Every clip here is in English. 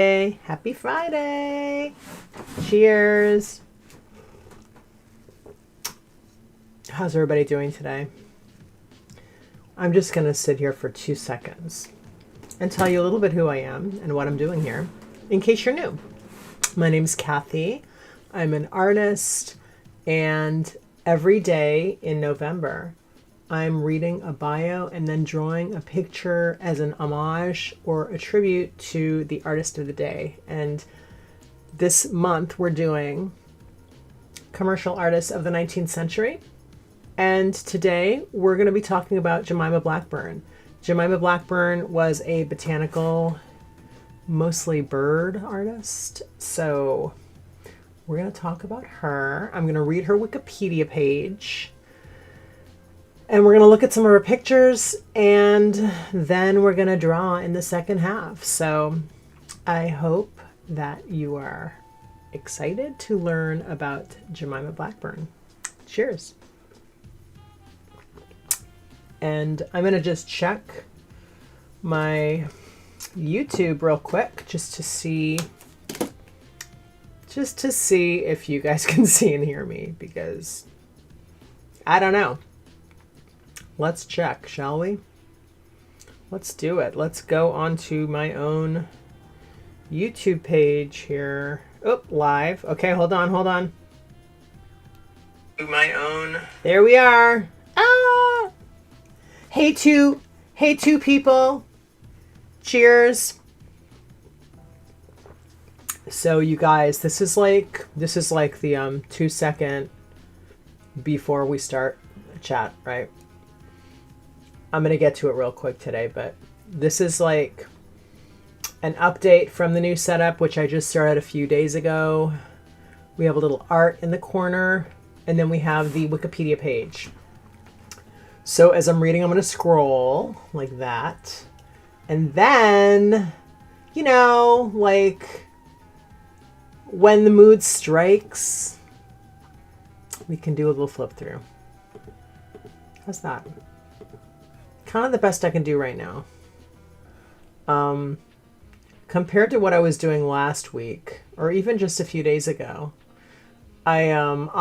Hey, happy Friday. Cheers. How's everybody doing today? I'm just going to sit here for 2 seconds and tell you a little bit who I am and what I'm doing here, in case you're new. My name's Kathy. I'm an artist, and every day in November, I'm reading a bio and then drawing a picture as an homage or a tribute to the artist of the day. And this month we're doing commercial artists of the 19th century. And today we're going to be talking about Jemima Blackburn. Jemima Blackburn was a botanical, mostly bird artist. So we're going to talk about her. I'm going to read her Wikipedia page. And we're going to look at some of her pictures, and then we're going to draw in the second half. So I hope that you are excited to learn about Jemima Blackburn. Cheers. And I'm going to just check my YouTube real quick just to see if you guys can see and hear me, because I don't know. Let's check, shall we? Let's do it. Let's go onto my own YouTube page here. Oh, live. Okay, hold on. My own. There we are. Ah! Hey two people. Cheers. So you guys, this is like the 2 second before we start chat, right? I'm going to get to it real quick today, but this is like an update from the new setup, which I just started a few days ago. We have a little art in the corner, and then we have the Wikipedia page. So as I'm reading, I'm going to scroll like that. And then, you know, like when the mood strikes, we can do a little flip through. How's that? Kind of the best I can do right now. Compared to what I was doing last week, or even just a few days ago, I every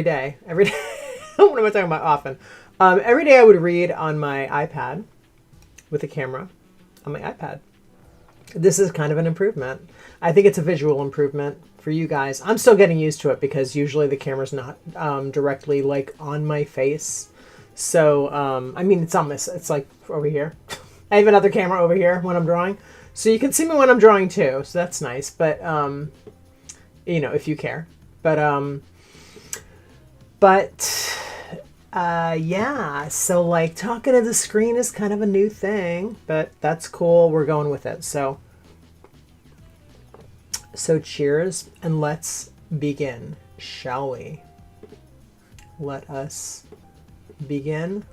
day. What am I talking about often? Every day I would read on my iPad with a camera on my iPad. This is kind of an improvement. I think it's a visual improvement for you guys. I'm still getting used to it because usually the camera's not directly like on my face. So, I mean, it's like over here. I have another camera over here when I'm drawing. So you can see me when I'm drawing too. So that's nice. But, you know, if you care. But, yeah. So like talking to the screen is kind of a new thing, but that's cool. We're going with it. So cheers, and let's begin, shall we? Let us begin.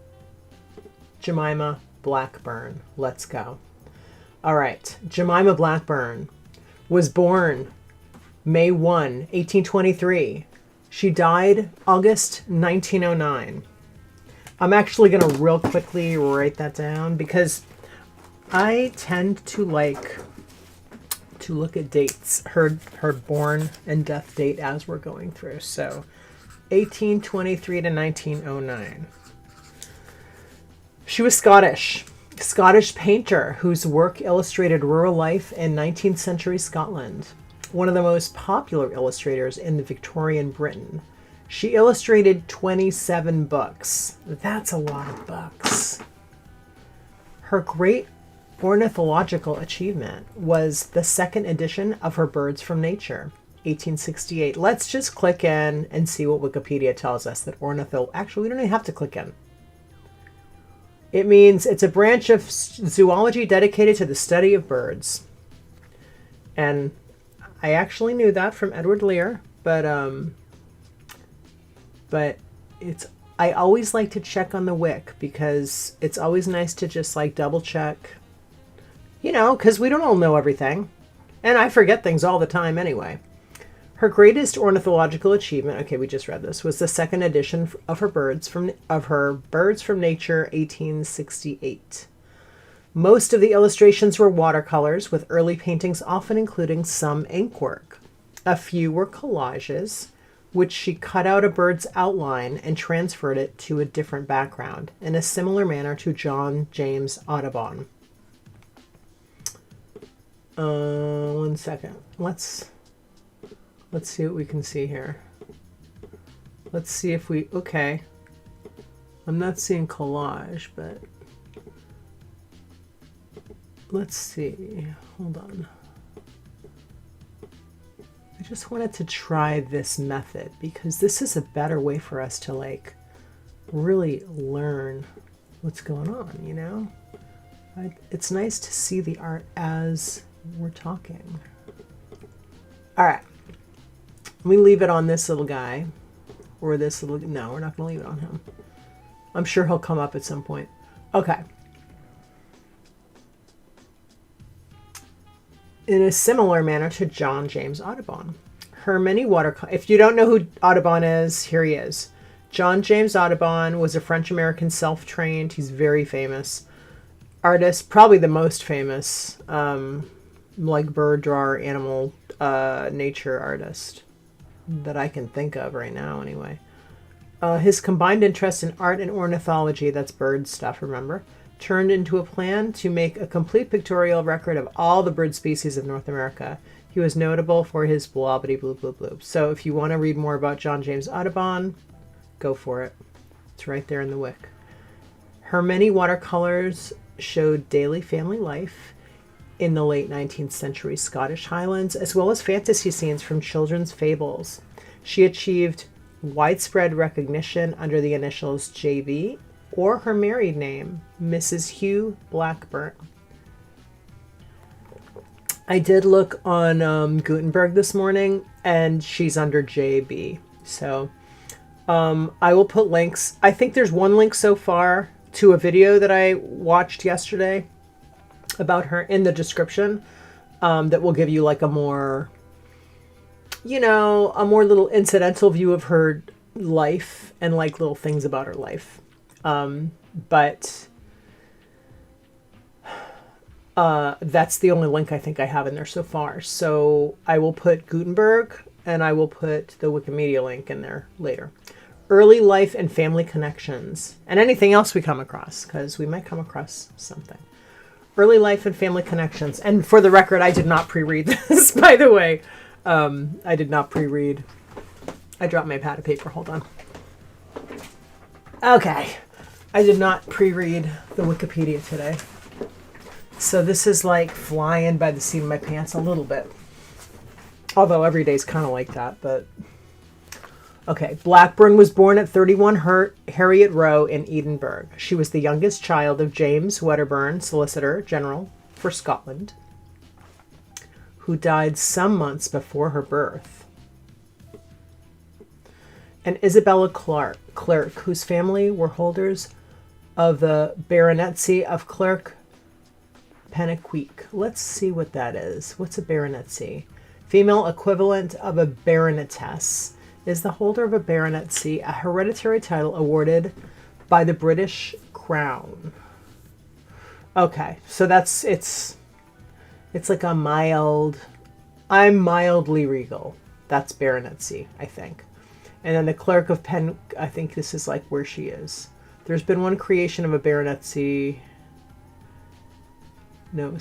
Jemima Blackburn. Let's go. All right. Jemima Blackburn was born May 1, 1823. She died August 1909. I'm actually going to real quickly write that down because I tend to like to look at dates, her born and death date as we're going through. So 1823 to 1909. She was Scottish painter whose work illustrated rural life in 19th century Scotland. One of the most popular illustrators in the Victorian Britain. She illustrated 27 books. That's a lot of books. Her great ornithological achievement was the second edition of her Birds from Nature, 1868. Let's just click in and see what Wikipedia tells us that actually, we don't even have to click in. It means it's a branch of zoology dedicated to the study of birds. And I actually knew that from Edward Lear, but I always like to check on the Wik because it's always nice to just like double check, you know, because we don't all know everything. And I forget things all the time anyway. Her greatest ornithological achievement, okay, we just read this, was the second edition of her Birds from Nature, 1868. Most of the illustrations were watercolors, with early paintings often including some ink work. A few were collages, which she cut out a bird's outline and transferred it to a different background, in a similar manner to John James Audubon. One second. Let's see what we can see here. Let's see if we... Okay. I'm not seeing collage, but... Let's see. Hold on. I just wanted to try this method because this is a better way for us to like really learn what's going on, you know? It's nice to see the art as we're talking. All right. We leave it on this little guy or this little... No, we're not going to leave it on him. I'm sure he'll come up at some point. Okay. In a similar manner to John James Audubon. Her many watercolor... If you don't know who Audubon is, here he is. John James Audubon was a French-American self-trained, he's very famous, artist, probably the most famous, like bird drawer, animal, nature artist that I can think of right now anyway. His combined interest in art and ornithology, that's bird stuff, remember, turned into a plan to make a complete pictorial record of all the bird species of North America. He was notable for his blobbity bloop bloop bloop. So if you want to read more about John James Audubon, go for it. It's right there in the wick. Her many watercolors showed daily family life in the late 19th century Scottish Highlands, as well as fantasy scenes from children's fables. She achieved widespread recognition under the initials JB or her married name, Mrs. Hugh Blackburn. I did look on Gutenberg this morning, and she's under JB. So I will put links. I think there's one link so far to a video that I watched yesterday about her in the description that will give you like a more, you know, a more little incidental view of her life and like little things about her life. But that's the only link I think I have in there so far. So I will put Gutenberg and I will put the Wikimedia link in there later. Early life and family connections, and anything else we come across, because we might come across something. Early life and family connections. And for the record, I did not pre-read this, by the way. I did not pre-read. I dropped my pad of paper. Hold on. Okay. I did not pre-read the Wikipedia today. So this is like flying by the seat of my pants a little bit. Although every day's kind of like that, but... Okay, Blackburn was born at 31 Harriet Row in Edinburgh. She was the youngest child of James Wedderburn, Solicitor General for Scotland, who died some months before her birth, and Isabella Clerk, whose family were holders of the baronetcy of Clerk Pennaqueek. Let's see what that is. What's a baronetcy? Female equivalent of a baronetess. Is the holder of a baronetcy a hereditary title awarded by the British Crown? Okay, so it's like a mild... I'm mildly regal. That's baronetcy, I think. And then the clerk of Penn, I think this is like where she is. There's been one creation of a baronetcy. No,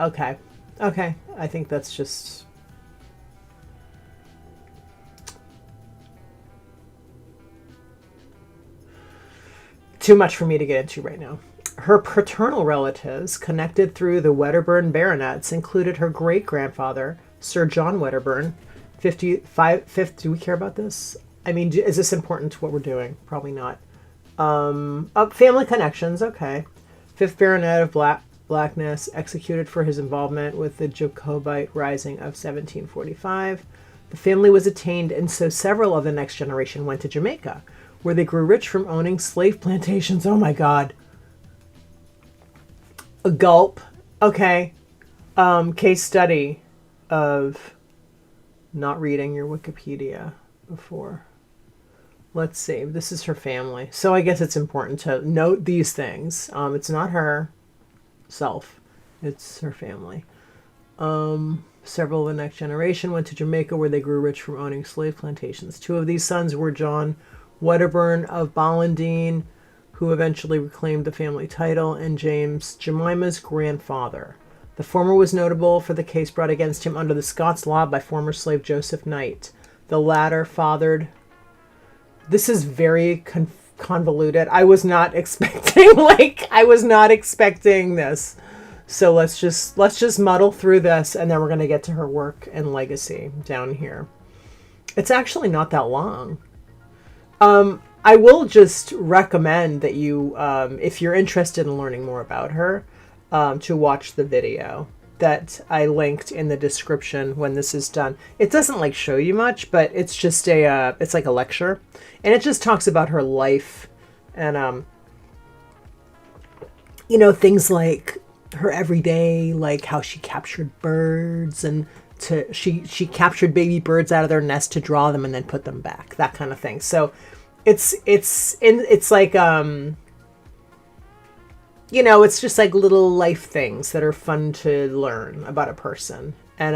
okay. Okay, I think that's just... too much for me to get into right now. Her paternal relatives, connected through the Wedderburn baronets, included her great-grandfather, Sir John Wedderburn, 55... Do we care about this? I mean, is this important to what we're doing? Probably not. Family connections, okay. 5th Baronet of Blackness, executed for his involvement with the Jacobite Rising of 1745. The family was attainted, and so several of the next generation went to Jamaica, where they grew rich from owning slave plantations. Oh my God. A gulp. Okay. Case study of not reading your Wikipedia before. Let's see. This is her family. So I guess it's important to note these things. It's not her self. It's her family. Several of the next generation went to Jamaica where they grew rich from owning slave plantations. Two of these sons were John Wedderburn of Bollandine, who eventually reclaimed the family title, and James, Jemima's grandfather. The former was notable for the case brought against him under the Scots law by former slave Joseph Knight. The latter fathered... This is very convoluted. I was not expecting, this. So let's just muddle through this, and then we're going to get to her work and legacy down here. It's actually not that long. I will just recommend that you, if you're interested in learning more about her, to watch the video that I linked in the description when this is done. It doesn't like show you much, but it's just it's like a lecture, and it just talks about her life and, things like her everyday, like how she captured birds and she captured baby birds out of their nest to draw them and then put them back, that kind of thing. So it's like, it's just like little life things that are fun to learn about a person. And,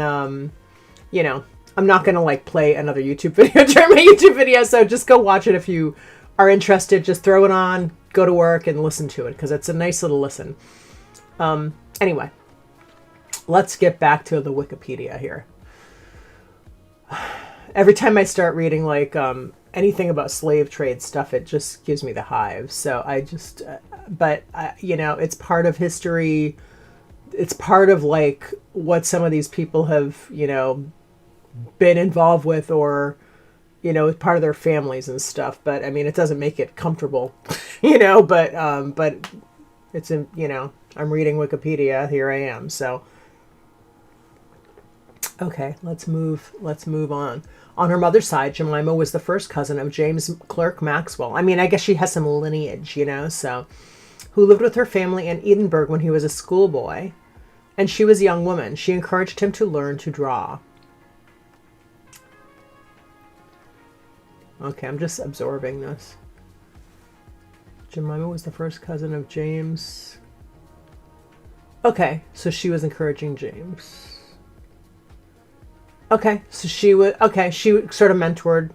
I'm not going to like play another YouTube video during my YouTube video. So just go watch it if you are interested. Just throw it on, go to work and listen to it because it's a nice little listen. Anyway, let's get back to the Wikipedia here. Every time I start reading like anything about slave trade stuff, it just gives me the hives. So I just, it's part of history. It's part of like what some of these people have, been involved with, or, part of their families and stuff. But I mean, it doesn't make it comfortable, but it's in, I'm reading Wikipedia. Here I am. So, okay, let's move on. On her mother's side, Jemima was the first cousin of James Clerk Maxwell. I mean, I guess she has some lineage, so, who lived with her family in Edinburgh when he was a schoolboy, and she was a young woman. She encouraged him to learn to draw. Okay, I'm just absorbing this. Jemima was the first cousin of James. Okay, so she was encouraging James. Okay, so she sort of mentored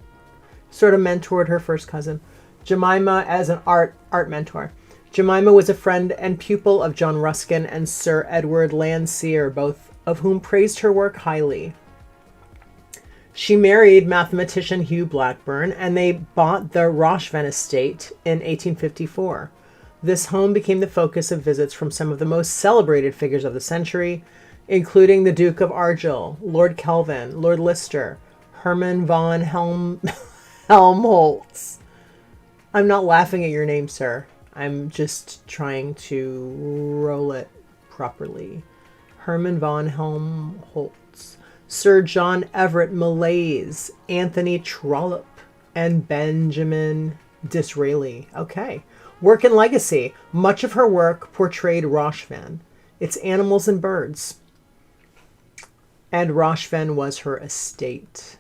her first cousin, Jemima, as an art mentor. Jemima was a friend and pupil of John Ruskin and Sir Edward Landseer, both of whom praised her work highly. She married mathematician Hugh Blackburn, and they bought the Rochven estate in 1854. This home became the focus of visits from some of the most celebrated figures of the century, including the Duke of Argyll, Lord Kelvin, Lord Lister, Herman von Helmholtz. I'm not laughing at your name, sir. I'm just trying to roll it properly. Herman von Helmholtz, Sir John Everett Millais, Anthony Trollope, and Benjamin Disraeli. Okay. Work and legacy. Much of her work portrayed Rochven, its animals and birds. And Rochven was her estate.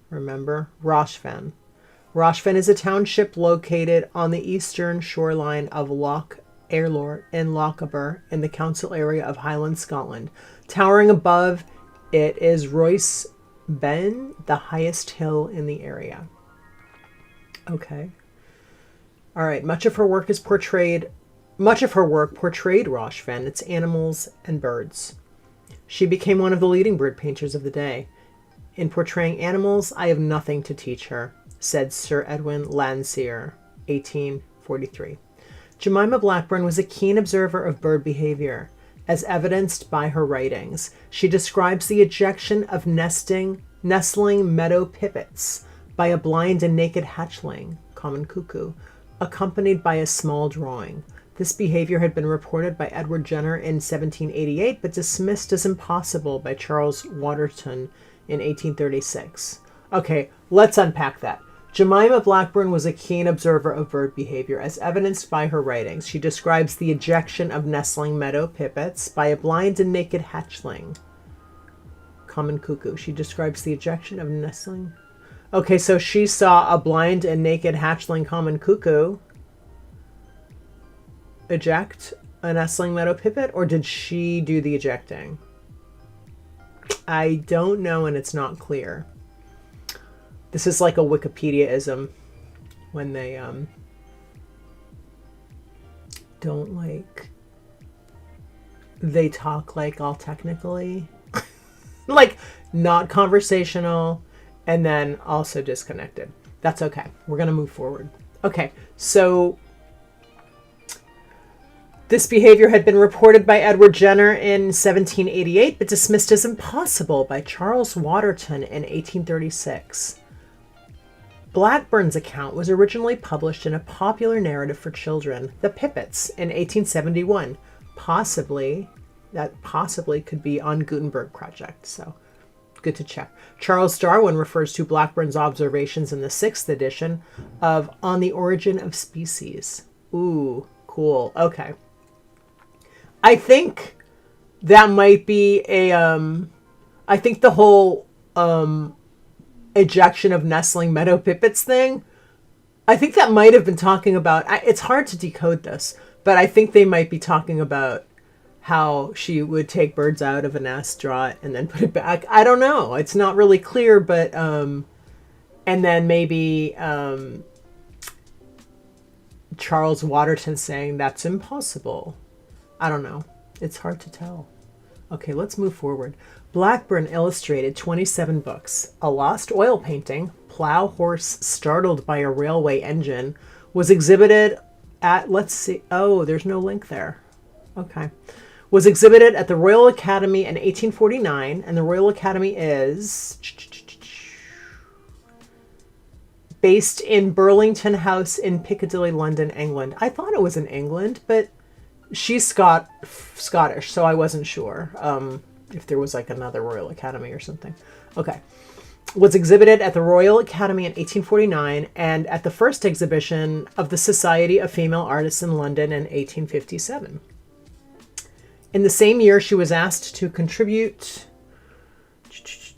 Remember? Rochven. Rochven is a township located on the eastern shoreline of Loch Airlor in Lochaber in the council area of Highland, Scotland. Towering above it is Royce Ben, the highest hill in the area. Okay. All right. Much of her work portrayed Rochven, its animals and birds. She became one of the leading bird painters of the day. In portraying animals, I have nothing to teach her, said Sir Edwin Landseer, 1843. Jemima Blackburn was a keen observer of bird behavior, as evidenced by her writings. She describes the ejection of nestling meadow pipits by a blind and naked hatchling, common cuckoo, accompanied by a small drawing. This behavior had been reported by Edward Jenner in 1788, but dismissed as impossible by Charles Waterton in 1836. Okay, let's unpack that. Jemima Blackburn was a keen observer of bird behavior, as evidenced by her writings. She describes the ejection of nestling meadow pipits by a blind and naked hatchling, common cuckoo. She describes the ejection of nestling... Okay, so she saw a blind and naked hatchling common cuckoo eject a nestling meadow pipit, or did she do the ejecting? I don't know, and it's not clear. This is like a Wikipedia-ism when they don't like, they talk like all technically, like not conversational, and then also disconnected. That's okay. We're going to move forward. Okay, so this behavior had been reported by Edward Jenner in 1788, but dismissed as impossible by Charles Waterton in 1836. Blackburn's account was originally published in a popular narrative for children, The Pippets, in 1871. That possibly could be on Gutenberg Project, so good to check. Charles Darwin refers to Blackburn's observations in the 6th edition of On the Origin of Species. Ooh, cool. Okay. I think that might be I think the whole ejection of nestling meadow pipits thing, I think that might have been talking about, it's hard to decode this, but I think they might be talking about how she would take birds out of a nest, draw it, and then put it back. I don't know. It's not really clear, but, and then maybe Charles Waterton saying that's impossible. I don't know. It's hard to tell. Okay, let's move forward. Blackburn illustrated 27 books. A lost oil painting, Plow Horse Startled by a Railway Engine, was exhibited at, let's see, oh, there's no link there. Okay. Was exhibited at the Royal Academy in 1849, and the Royal Academy is based in Burlington House in Piccadilly, London, England. I thought it was in England, but she's Scottish, so I wasn't sure if there was like another Royal Academy or something. Okay. Was exhibited at the Royal Academy in 1849 and at the first exhibition of the Society of Female Artists in London in 1857. In the same year, she was asked to contribute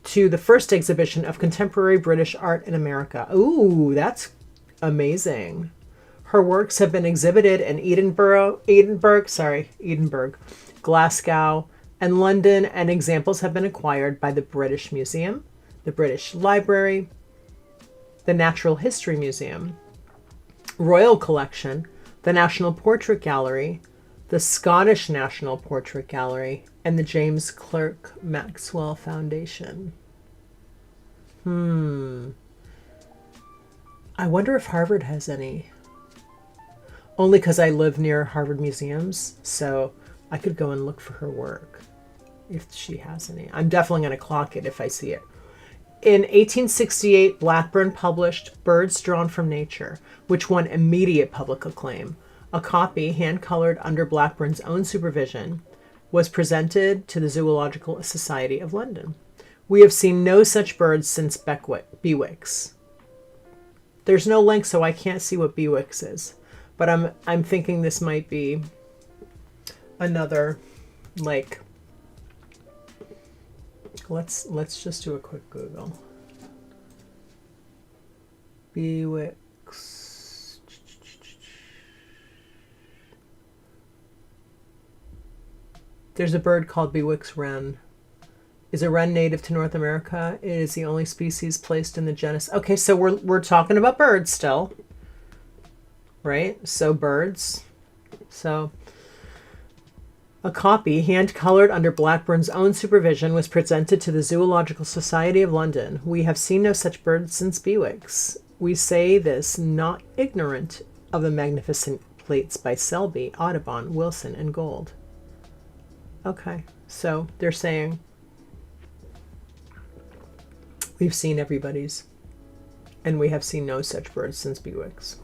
to the first exhibition of contemporary British art in America. Ooh, that's amazing. Her works have been exhibited in Edinburgh, Glasgow, and London, and examples have been acquired by the British Museum, the British Library, the Natural History Museum, Royal Collection, the National Portrait Gallery, the Scottish National Portrait Gallery, and the James Clerk Maxwell Foundation. I wonder if Harvard has any. Only because I live near Harvard museums, so I could go and look for her work if she has any. I'm definitely going to clock it if I see it. In 1868, Blackburn published Birds Drawn from Nature, which won immediate public acclaim. A copy, hand-colored under Blackburn's own supervision, was presented to the Zoological Society of London. We have seen no such birds since Bewick's. There's no link, so I can't see what Bewick's is. But I'm thinking this might be another, like, let's just do a quick Google. Bewick's. There's a bird called Bewick's wren. Is a wren native to North America? It is the only species placed in the genus. Okay, so we're talking about birds still. Right? So birds. So a copy, hand-colored under Blackburn's own supervision, was presented to the Zoological Society of London. We have seen no such birds since Bewick's. We say this not ignorant of the magnificent plates by Selby, Audubon, Wilson, and Gold. Okay, so they're saying we've seen everybody's, and we have seen no such birds since Bewick's.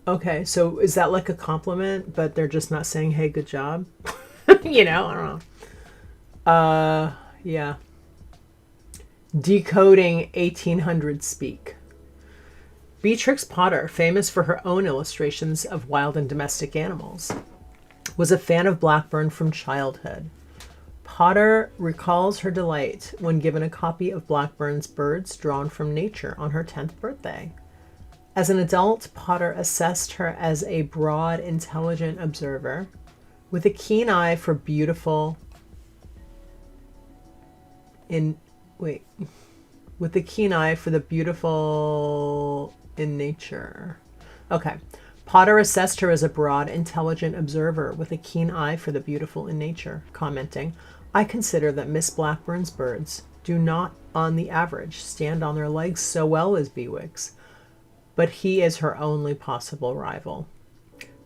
Okay, so is that like a compliment, but they're just not saying, hey, good job? You know, I don't know. Yeah. Decoding 1800 speak. Beatrix Potter, famous for her own illustrations of wild and domestic animals, was a fan of Blackburn from childhood. Potter recalls her delight when given a copy of Blackburn's Birds Drawn from Nature on her 10th birthday. As an adult, Potter assessed her as a broad, intelligent observer with a keen eye for beautiful with a keen eye for the beautiful in nature. Okay. Potter assessed her as a broad, intelligent observer with a keen eye for the beautiful in nature, commenting, "I consider that Miss Blackburn's birds do not, on the average, stand on their legs so well as Bewick's, but he is her only possible rival."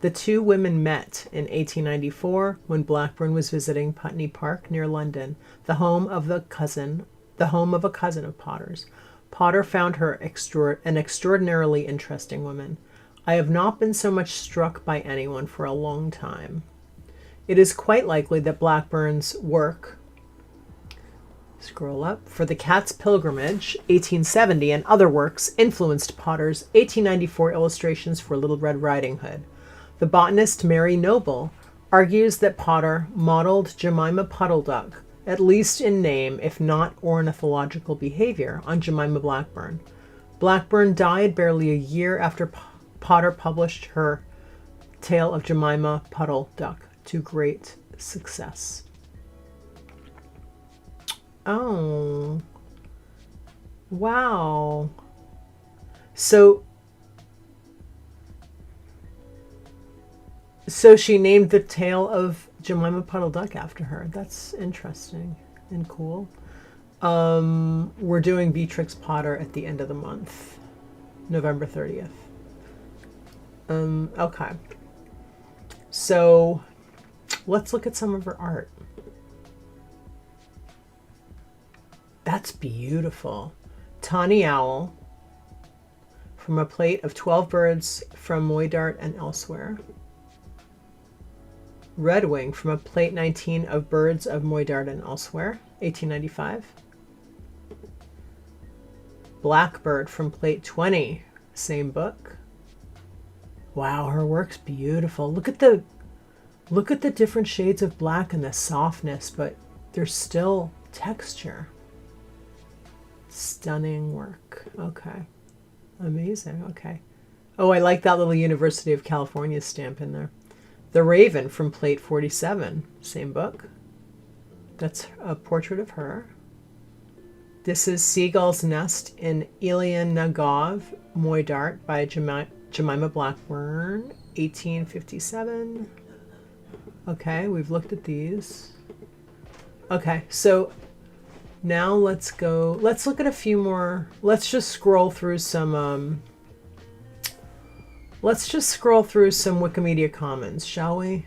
The two women met in 1894 when Blackburn was visiting Putney Park near London, the home of a cousin of Potter's. Potter found her an extraordinarily interesting woman. "I have not been so much struck by anyone for a long time." It is quite likely that Blackburn's work, scroll up, for The Cat's Pilgrimage, 1870, and other works influenced Potter's 1894 illustrations for Little Red Riding Hood. The botanist Mary Noble argues that Potter modeled Jemima Puddle Duck, at least in name, if not ornithological behavior, on Jemima Blackburn. Blackburn died barely a year after Potter published her tale of Jemima Puddle Duck to great success. Oh, wow. So she named the tale of Jemima Puddle Duck after her. That's interesting and cool. We're doing Beatrix Potter at the end of the month, November 30th. Okay. So let's look at some of her art. That's beautiful. Tawny Owl from a plate of 12 birds from Moidart and elsewhere. Redwing from a plate 19 of birds of Moidart and elsewhere, 1895. Blackbird from plate 20, same book. Wow, her work's beautiful. Look at the different shades of black and the softness, but there's still texture. Stunning work. Okay. Amazing. Okay. Oh, I like that little University of California stamp in there. The Raven from plate 47, same book. That's a portrait of her. This is Seagull's Nest in Ilian Nagov, Moidart by Jemima Blackburn, 1857. Okay, we've looked at these. Okay, so now let's look at a few more. Let's just scroll through some Wikimedia Commons, shall we?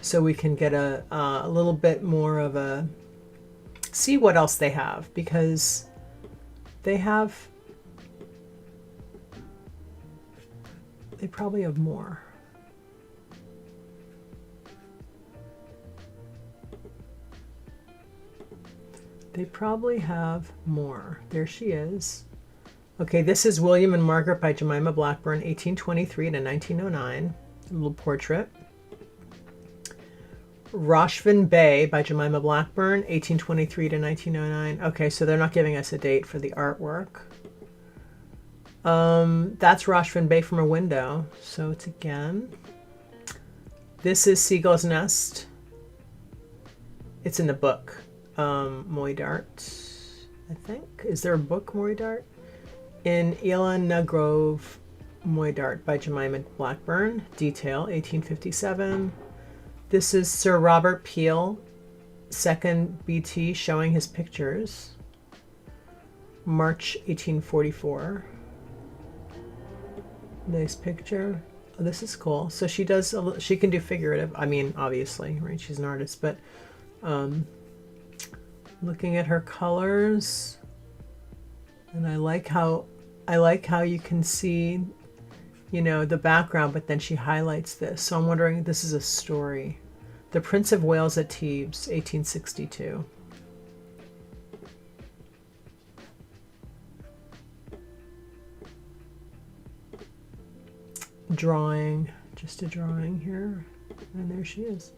So we can get a little bit more of a, see what else they have, because they probably have more. They probably have more. There she is. Okay, this is William and Margaret by Jemima Blackburn, 1823 to 1909. A little portrait. Roshvin Bay by Jemima Blackburn, 1823 to 1909. Okay, so they're not giving us a date for the artwork. That's Roshvin Bay from a window. So it's again. This is Seagull's Nest. It's in the book. Moidart, I think. Is there a book, Moidart? In Elan Nagrove, Moidart by Jemima Blackburn. Detail, 1857. This is Sir Robert Peel, 2nd BT, showing his pictures. March 1844. Nice picture. Oh, this is cool. So she can do figurative. I mean, obviously, right? She's an artist, but looking at her colors, and I like how you can see, you know, the background, but then she highlights this. So I'm wondering if this is a story. The Prince of Wales at Thebes, 1862. Drawing, just a drawing here, and there she is.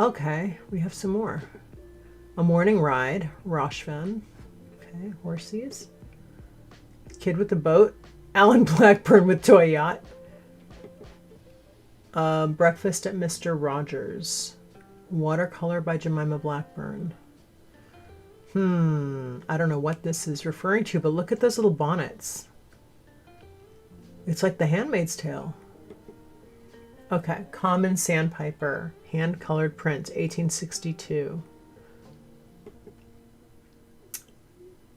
Okay, we have some more. A Morning Ride, Rochefin. Okay, Horsies. Kid with the Boat, Alan Blackburn with Toy Yacht. Breakfast at Mr. Rogers. Watercolor by Jemima Blackburn. I don't know what this is referring to, but look at those little bonnets. It's like The Handmaid's Tale. Okay, Common Sandpiper, hand-colored print, 1862.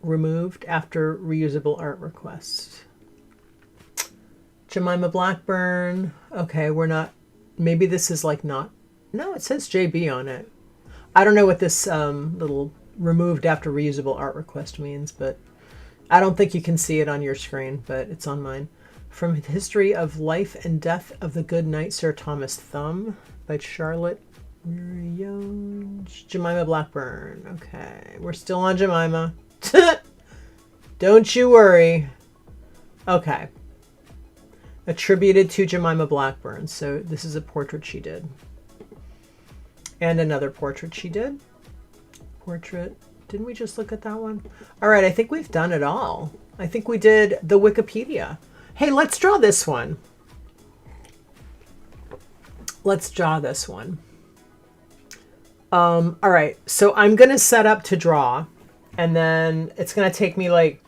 Removed after reusable art request. Jemima Blackburn. Okay, we're not, maybe this is like not, no, it says JB on it. I don't know what this little removed after reusable art request means, but I don't think you can see it on your screen, but it's on mine. From History of Life and Death of the Good Knight Sir Thomas Thumb by Charlotte Jemima Blackburn. Okay, we're still on Jemima. Don't you worry. Okay. Attributed to Jemima Blackburn. So this is a portrait she did. And another portrait she did. Portrait. Didn't we just look at that one? All right, I think we've done it all. I think we did the Wikipedia. Hey, let's draw this one. Let's draw this one. All right, so I'm going to set up to draw, and then it's going to take me like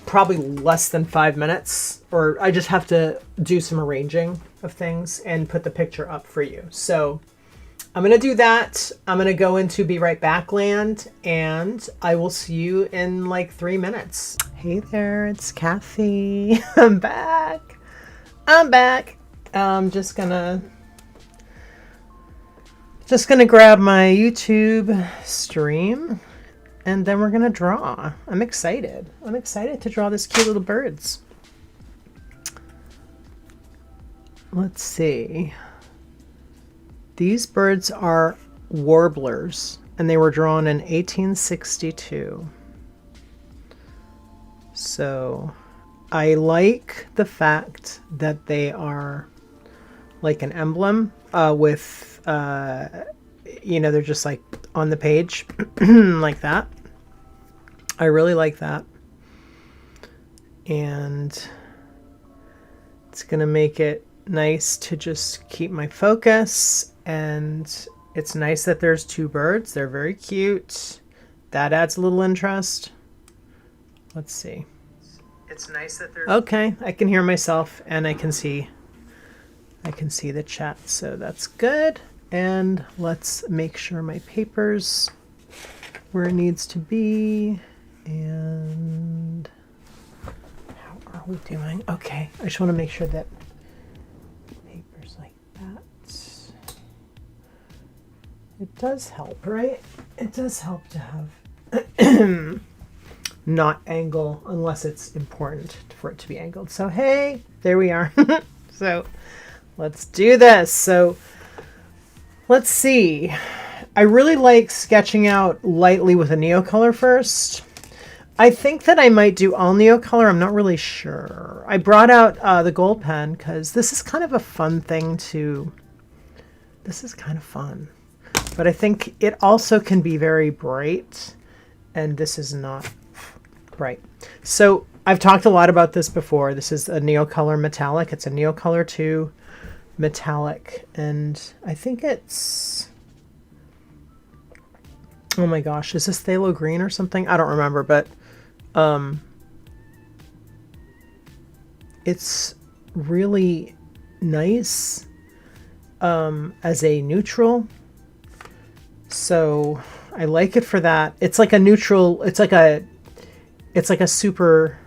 probably less than 5 minutes, or I just have to do some arranging of things and put the picture up for you. So I'm going to do that. I'm going to go into Be Right Back land, and I will see you in like 3 minutes. Hey there, it's Kathy. I'm back. I'm back. I'm just gonna grab my YouTube stream, and then we're gonna draw. I'm excited. I'm excited to draw this cute little birds. Let's see. These birds are warblers, and they were drawn in 1862. So I like the fact that they are like an emblem with, you know, they're just like on the page like that. I really like that. And it's going to make it nice to just keep my focus. And it's nice that there's two birds. They're very cute. That adds a little interest. Let's see. It's nice that there's... Okay, I can hear myself and I can see the chat, so that's good. And let's make sure my paper's where it needs to be. And how are we doing? Okay, I just want to make sure that paper's like that. It does help, right? It does help to have not angle unless it's important for it to be angled. So hey, there we are. So let's do this. So let's see. I really like sketching out lightly with a Neocolor first. I think that I might do all Neocolor. I'm not really sure. I brought out the gold pen because this is kind of a fun thing to... This is kind of fun. But I think it also can be very bright, and this is not bright. So I've talked a lot about this before. This is a Neocolor metallic. It's a Neocolor 2 metallic, and I think it's... Oh my gosh, is this phthalo green or something? I don't remember, but it's really nice as a neutral. So I like it for that. It's like a neutral, it's like a super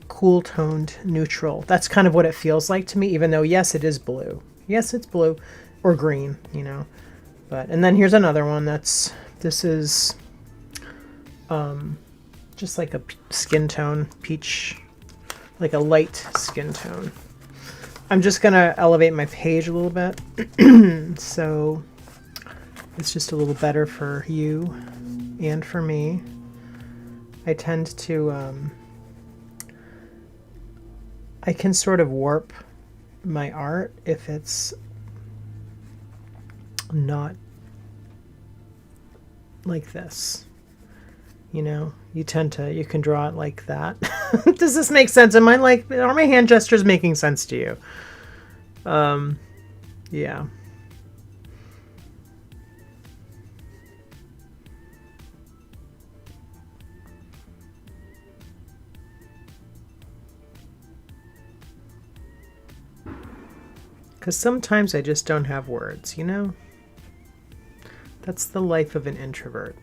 cool toned neutral. That's kind of what it feels like to me, even though yes, it is blue. Yes, it's blue or green, you know. But, and then here's another one this is just like a skin tone, peach, like a light skin tone. I'm just gonna elevate my page a little bit so it's just a little better for you and for me. I tend to I can sort of warp my art if it's not like this. You know, you can draw it like that. Does this make sense? Are my hand gestures making sense to you? Yeah. Because sometimes I just don't have words, you know? That's the life of an introvert.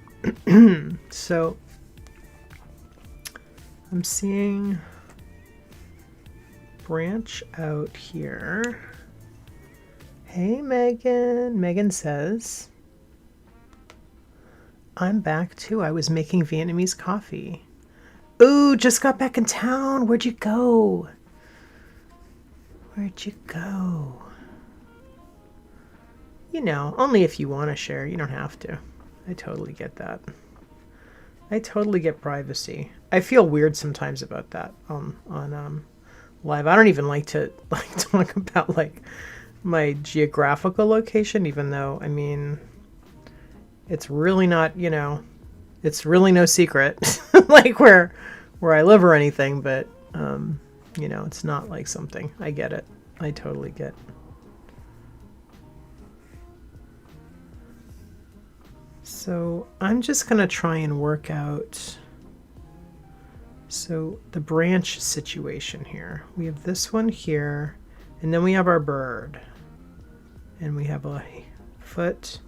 So I'm seeing branch out here. Hey, Megan. Megan says, I'm back too. I was making Vietnamese coffee. Ooh, just got back in town. Where'd you go? Where'd you go? You know, only if you want to share. You don't have to. I totally get that. I totally get privacy. I feel weird sometimes about that on live. I don't even like to talk about my geographical location, even though, I mean, it's really not, you know, it's really no secret like where I live or anything, but you know, it's not like something. I get it. I totally get it. So I'm just going to try and work out, so the branch situation here. We have this one here, and then we have our bird. And we have a foot,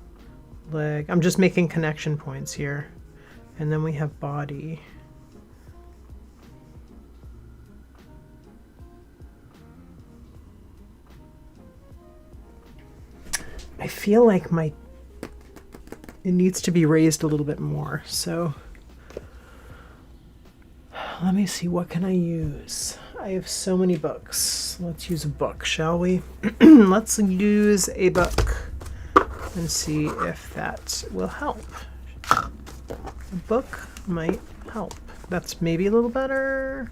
leg. I'm just making connection points here. And then we have body. I feel like it needs to be raised a little bit more. So let me see, what can I use? I have so many books. Let's use a book, shall we? Let's use a book and see if that will help. A book might help. That's maybe a little better.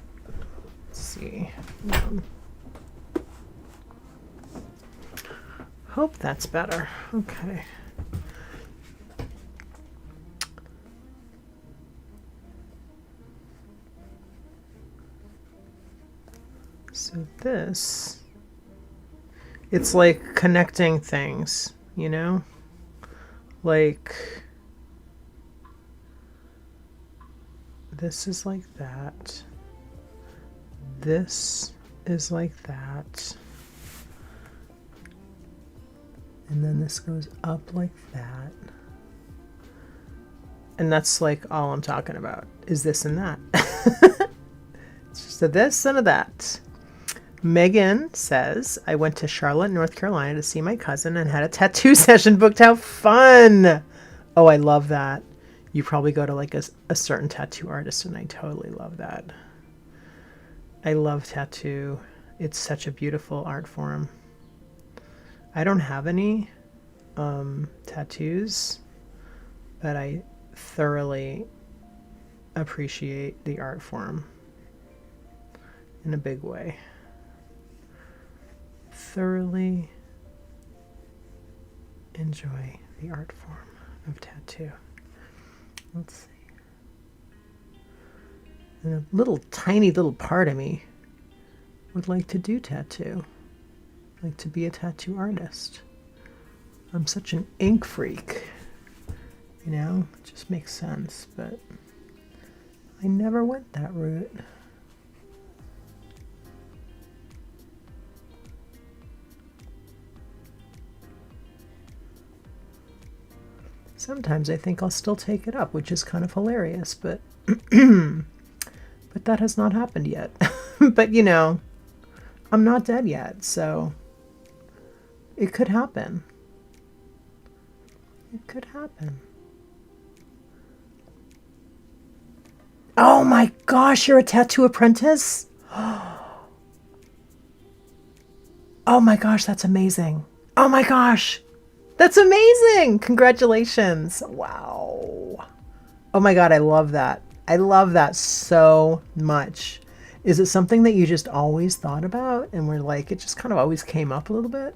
Let's see. Hope that's better. Okay. So this, it's like connecting things, you know? Like, this is like that. This is like that. And then this goes up like that. And that's like all I'm talking about, is this and that. It's just a this and a that. Megan says, I went to Charlotte, North Carolina to see my cousin and had a tattoo session booked. How fun! Oh, I love that. You probably go to like a certain tattoo artist, and I totally love that. I love tattoo. It's such a beautiful art form. I don't have any tattoos, but I thoroughly appreciate the art form in a big way. Thoroughly enjoy the art form of tattoo. Let's see. And a tiny little part of me would like to do tattoo. Like to be a tattoo artist. I'm such an ink freak. You know, it just makes sense, but I never went that route. Sometimes I think I'll still take it up, which is kind of hilarious, but but that has not happened yet. But you know, I'm not dead yet, so it could happen. It could happen. Oh my gosh, you're a tattoo apprentice? Oh my gosh, that's amazing. Oh my gosh. That's amazing! Congratulations. Wow. Oh my God, I love that. I love that so much. Is it something that you just always thought about and were like, it just kind of always came up a little bit?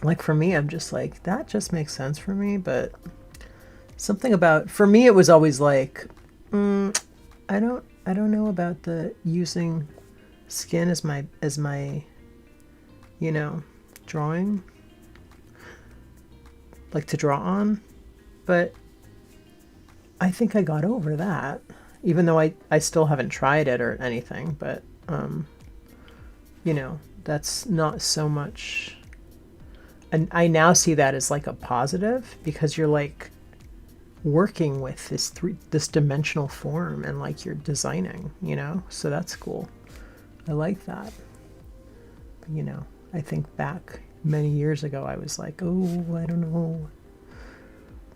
like for me, I'm just like, that just makes sense for me. But something about, for me, it was always like, I don't know about the using skin as my, you know, drawing, like to draw on. But I think I got over that, even though I still haven't tried it or anything. But, you know, that's not so much. And I now see that as like a positive, because you're like working with this dimensional form and like you're designing, you know, so that's cool. I like that. But, you know, I think back many years ago, I was like, oh, I don't know.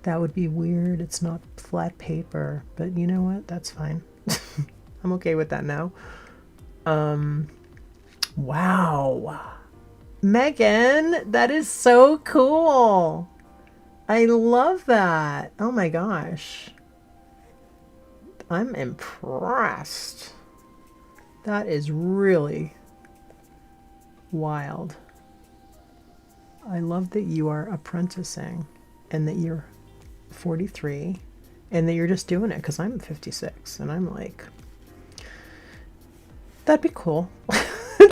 That would be weird. It's not flat paper, but you know what? That's fine. I'm okay with that now. Wow. Megan, that is so cool. I love that. Oh my gosh. I'm impressed. That is really wild. I love that you are apprenticing and that you're 43 and that you're just doing it, because I'm 56 and I'm like, that'd be cool.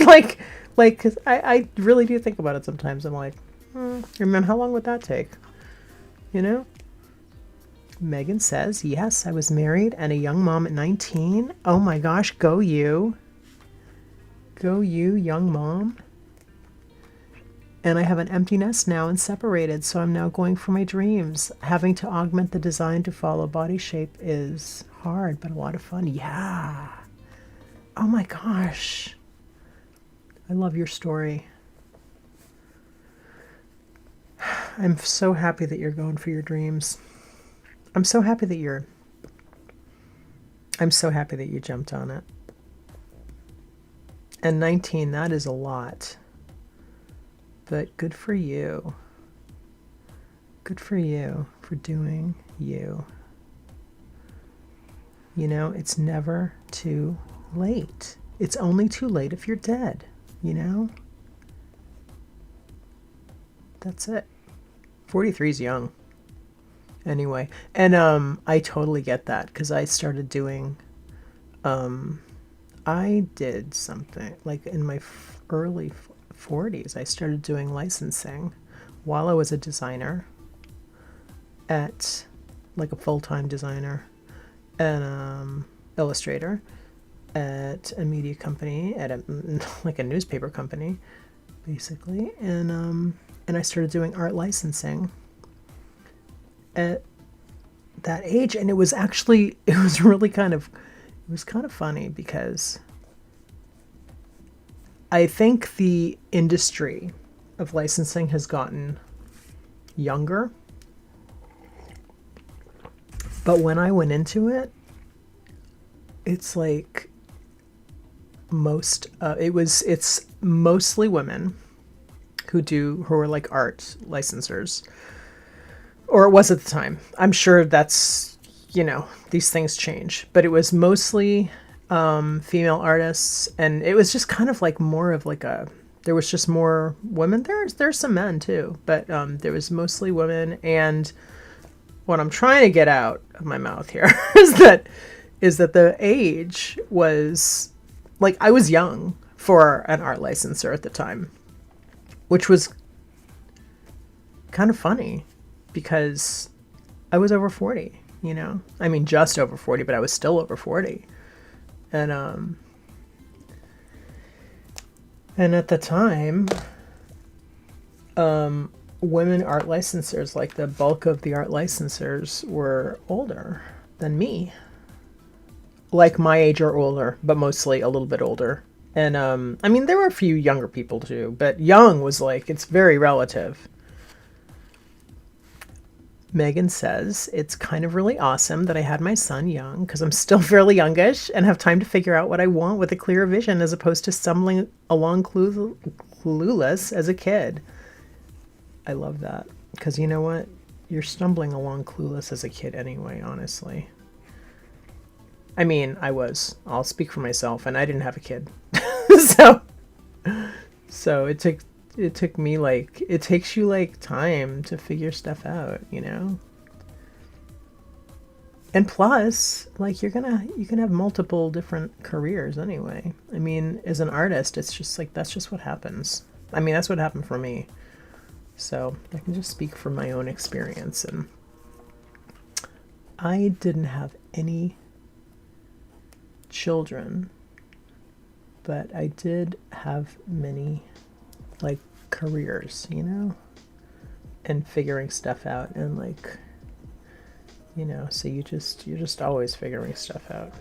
like, because I really do think about it sometimes. I'm like, remember, how long would that take? You know? Megan says, yes, I was married and a young mom at 19. Oh my gosh, go you. Go you, young mom. And I have an empty nest now and separated, so I'm now going for my dreams. Having to augment the design to follow body shape is hard, but a lot of fun. Yeah. Oh my gosh. I love your story. I'm so happy that you're going for your dreams. I'm so happy that you jumped on it. And 19, that is a lot. But good for you. Good for you for doing you. You know, it's never too late. It's only too late if you're dead, you know? That's it. 43 is young. Anyway, and I totally get that, because I started doing, I did something, like in my early 40s, I started doing licensing while I was a designer at, like a full-time designer and illustrator at a media company, at a, like a newspaper company, basically, and I started doing art licensing at that age, and it was really kind of funny, because I think the industry of licensing has gotten younger, but when I went into it, it's like it's mostly women who are like art licensors. Or it was at the time. I'm sure that's, you know, these things change. But it was mostly female artists. And it was just kind of like more of like there was just more women. There's some men too. But there was mostly women. And what I'm trying to get out of my mouth here is that the age was, like, I was young for an art licensor at the time, which was kind of funny, because I was over 40, you know? I mean, just over 40, but I was still over 40. And at the time, women art licensors, like the bulk of the art licensors, were older than me. Like my age or older, but mostly a little bit older. And I mean, there were a few younger people too, but young was like, it's very relative. Megan says, it's kind of really awesome that I had my son young, because I'm still fairly youngish and have time to figure out what I want with a clearer vision, as opposed to stumbling along clueless as a kid. I love that, because you know what? You're stumbling along clueless as a kid anyway, honestly. I mean, I'll speak for myself, and I didn't have a kid. So it took, it took me like, it takes you like time to figure stuff out, you know? And plus, like, you can have multiple different careers anyway. I mean, as an artist, it's just like, that's just what happens. I mean, that's what happened for me. So I can just speak from my own experience. And I didn't have any children, but I did have many, like, careers, you know, and figuring stuff out, and like, you know, so you're just always figuring stuff out.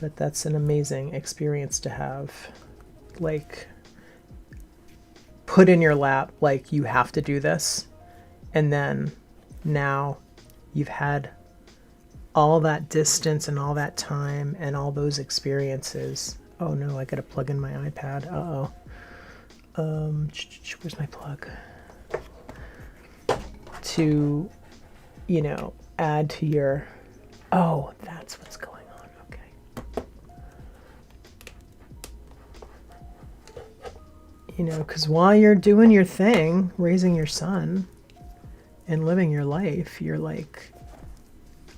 But that's an amazing experience to have, like, put in your lap, like, you have to do this, and then now you've had all that distance and all that time and all those experiences. Oh no, I gotta plug in my iPad. Where's my plug? To, you know, add to your, oh, that's what's going on. Okay. You know, because while you're doing your thing, raising your son and living your life, you're like,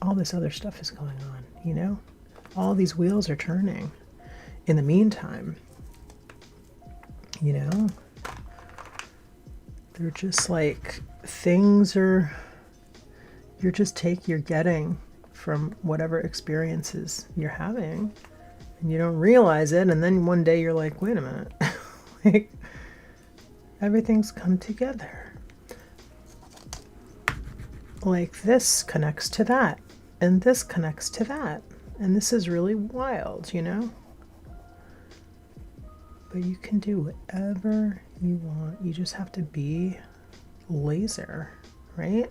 all this other stuff is going on, you know? All these wheels are turning. In the meantime, you know, they're just like, things are, you're getting from whatever experiences you're having, and you don't realize it, and then one day you're like, wait a minute, like, everything's come together. Like, this connects to that, and this connects to that, and this is really wild, you know? But you can do whatever you want. You just have to be laser, right?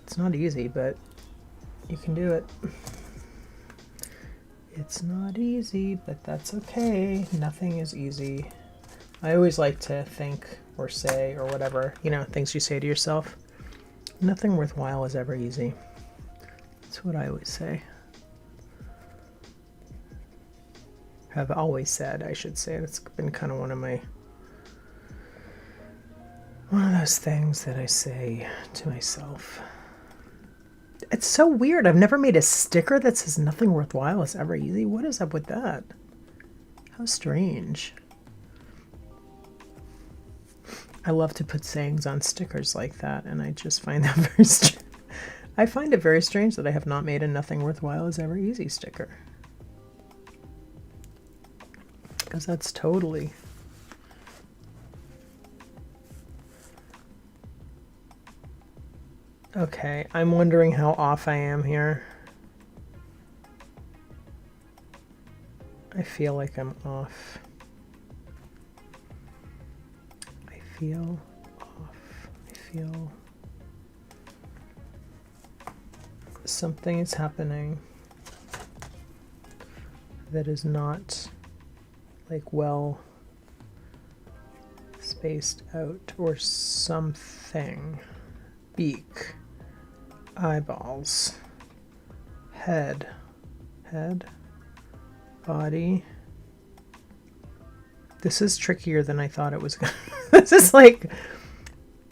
It's not easy, but you can do it. It's not easy, but that's okay. Nothing is easy. I always like to think or say or whatever, you know, things you say to yourself. Nothing worthwhile is ever easy. That's what I always say. Have always said, I should say. It's been kind of one of those things that I say to myself. It's so weird. I've never made a sticker that says nothing worthwhile is ever easy. What is up with that? How strange. I love to put sayings on stickers like that, and I just find that very strange. I find it very strange that I have not made a nothing worthwhile is ever easy sticker. Because that's totally... Okay, I'm wondering how off I am here. I feel like I'm off. I feel off. I feel something is happening that is not like well spaced out or something. Beak, eyeballs, head, body. This is trickier than I thought it was gonna. This is like,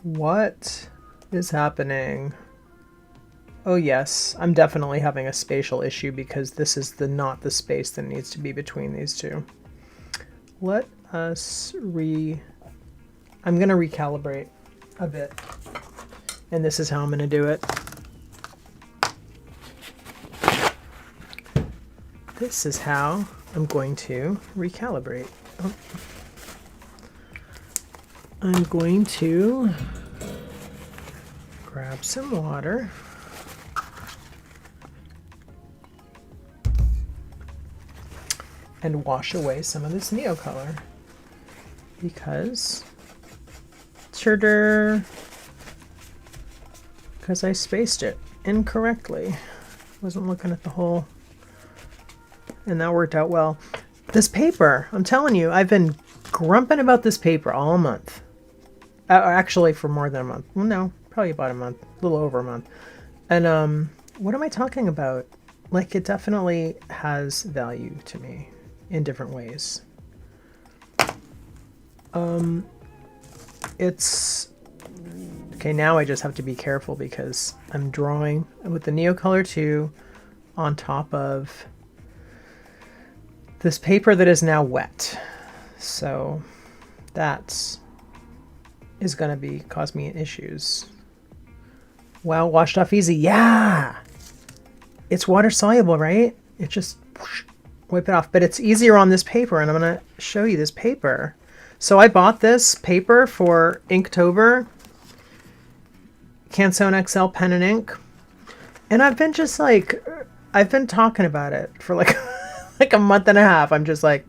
what is happening? Oh yes, I'm definitely having a spatial issue because this is not the space that needs to be between these two. Let us I'm gonna recalibrate a bit. And this is how I'm going to do it. This is how I'm going to recalibrate. Oh. I'm going to grab some water. And wash away some of this Neocolor. Because I spaced it incorrectly. Wasn't looking at the hole. And that worked out well. This paper, I'm telling you, I've been grumping about this paper all month. Actually, for more than a month. Well, no, probably about a month. A little over a month. And what am I talking about? Like, it definitely has value to me in different ways. It's okay. Now I just have to be careful because I'm drawing with the Neocolor 2 on top of this paper that is now wet. So that is going to cause me issues. Wow, washed off easy. Yeah, it's water soluble, right? It just whoosh, wipe it off. But it's easier on this paper, and I'm going to show you this paper. So I bought this paper for Inktober, Canson XL pen and ink, and I've been just like, I've been talking about it for like like a month and a half. I'm just like,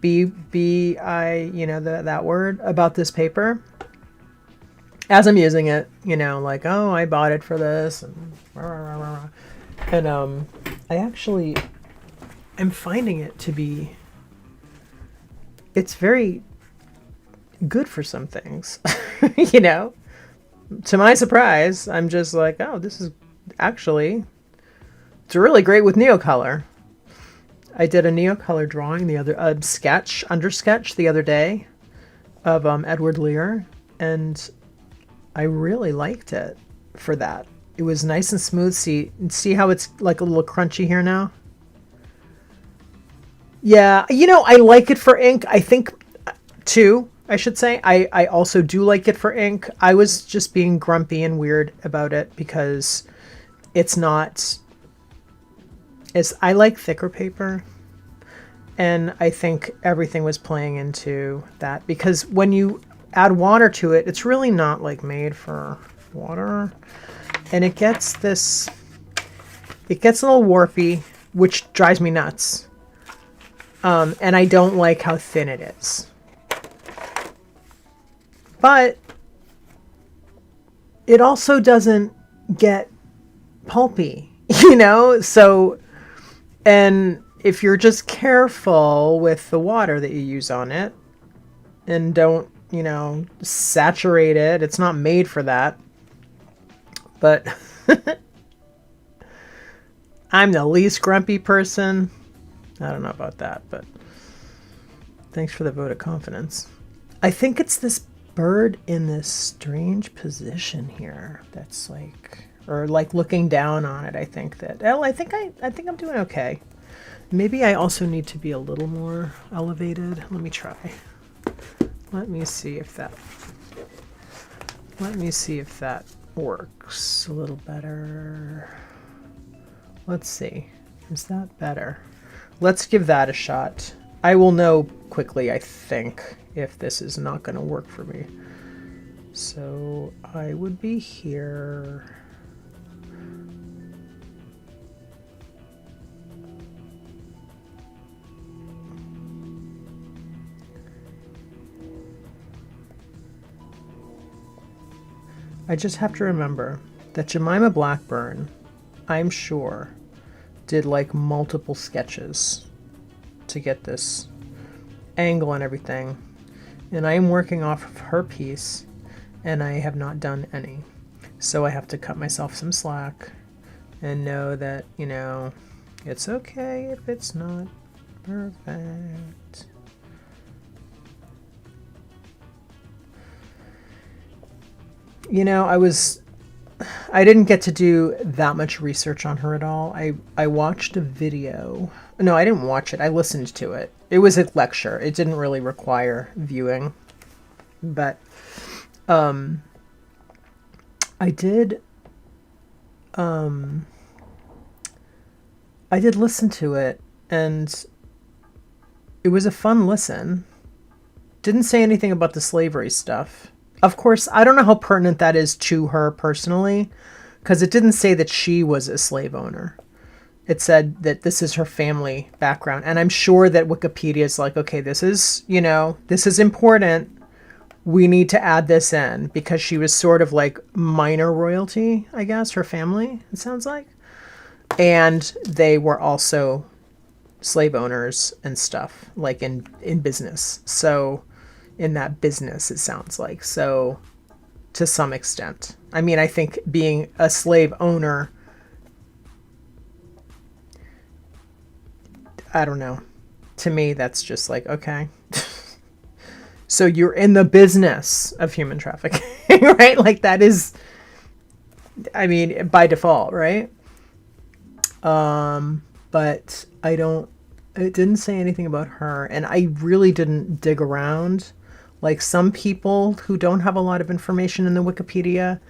you know, that word about this paper as I'm using it, you know, like, oh, I bought it for this, and I actually am finding it to be, it's very good for some things, you know. To my surprise, I'm just like, oh, this is actually, it's really great with Neocolor. I did a Neocolor drawing the other, undersketch the other day of Edward Lear, and I really liked it for that. It was nice and smooth. See how it's like a little crunchy here now? Yeah, you know, I like it for ink. I think, too, I should say. I also do like it for ink. I was just being grumpy and weird about it because it's not... I like thicker paper. And I think everything was playing into that. Because when you add water to it, it's really not like made for water. And it gets this... It gets a little warpy, which drives me nuts. And I don't like how thin it is. But it also doesn't get pulpy, you know? So, and if you're just careful with the water that you use on it and don't, you know, saturate it, it's not made for that. But I'm the least grumpy person. I don't know about that, but thanks for the vote of confidence. I think it's this bird in this strange position here that's like, or like looking down on it. I think that, well, I think I'm doing okay. Maybe I also need to be a little more elevated. Let me try. Let me see if that works a little better. Let's see. Is that better? Let's give that a shot. I will know quickly, I think, if this is not going to work for me. So I would be here. I just have to remember that Jemima Blackburn, I'm sure, did like multiple sketches to get this angle and everything. And I am working off of her piece, and I have not done any. So I have to cut myself some slack and know that, you know, it's okay if it's not perfect. You know, I didn't get to do that much research on her at all. I watched a video. No, I didn't watch it. I listened to it. It was a lecture. It didn't really require viewing. But I did listen to it, and it was a fun listen. Didn't say anything about the slavery stuff. Of course, I don't know how pertinent that is to her personally, because it didn't say that she was a slave owner. It said that this is her family background. And I'm sure that Wikipedia is like, okay, this is, you know, this is important. We need to add this in because she was sort of like minor royalty, I guess, her family, it sounds like. And they were also slave owners and stuff, like in business. So in that business, it sounds like. So to some extent. I mean, I think being a slave owner, I don't know. To me, that's just like, okay. So you're in the business of human trafficking, right? Like that is, I mean, by default, right? But it didn't say anything about her, and I really didn't dig around. Like some people who don't have a lot of information in the Wikipedia,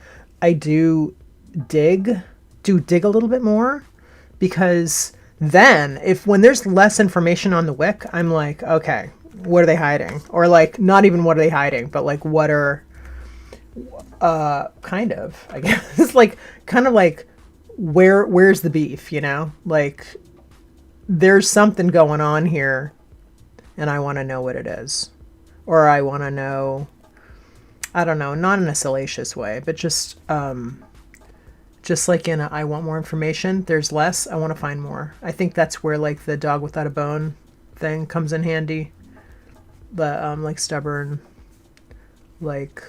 I do dig a little bit more, because then when there's less information on the Wik, I'm like, okay, what are they hiding? Or like, not even what are they hiding, but like what are, kind of, I guess, it's like, kind of like, where's the beef, you know? Like, there's something going on here, and I want to know what it is. Or I want to know, I don't know, not in a salacious way, but just like in a, I want more information, there's less, I want to find more. I think that's where like the dog without a bone thing comes in handy. The like stubborn, like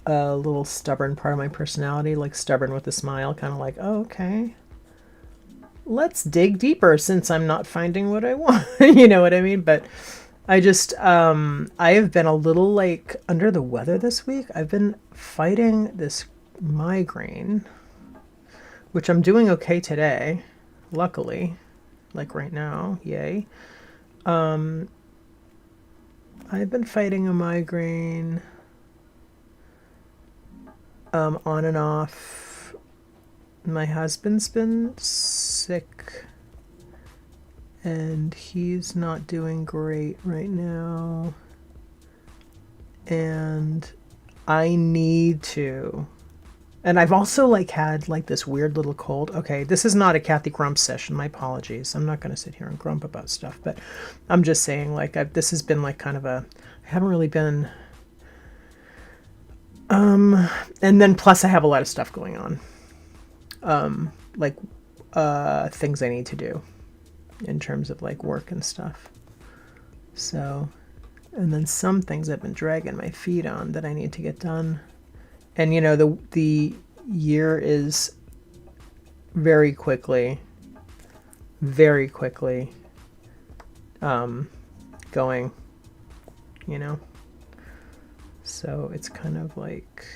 a little stubborn part of my personality, like stubborn with a smile, kind of like, oh, okay, let's dig deeper since I'm not finding what I want. You know what I mean? But I just, I have been a little like under the weather this week. I've been fighting this migraine, which I'm doing okay today, luckily, like right now, yay. I've been fighting a migraine, on and off. My husband's been sick, and he's not doing great right now. And I need to. And I've also like had like this weird little cold. Okay, this is not a Kathy Grump session. My apologies. I'm not going to sit here and grump about stuff, but I'm just saying like this has been like kind of a, I haven't really been, and then plus I have a lot of stuff going on. Like things I need to do in terms of like work and stuff. So, and then some things I've been dragging my feet on that I need to get done. And you know, the year is very quickly going, you know. So it's kind of like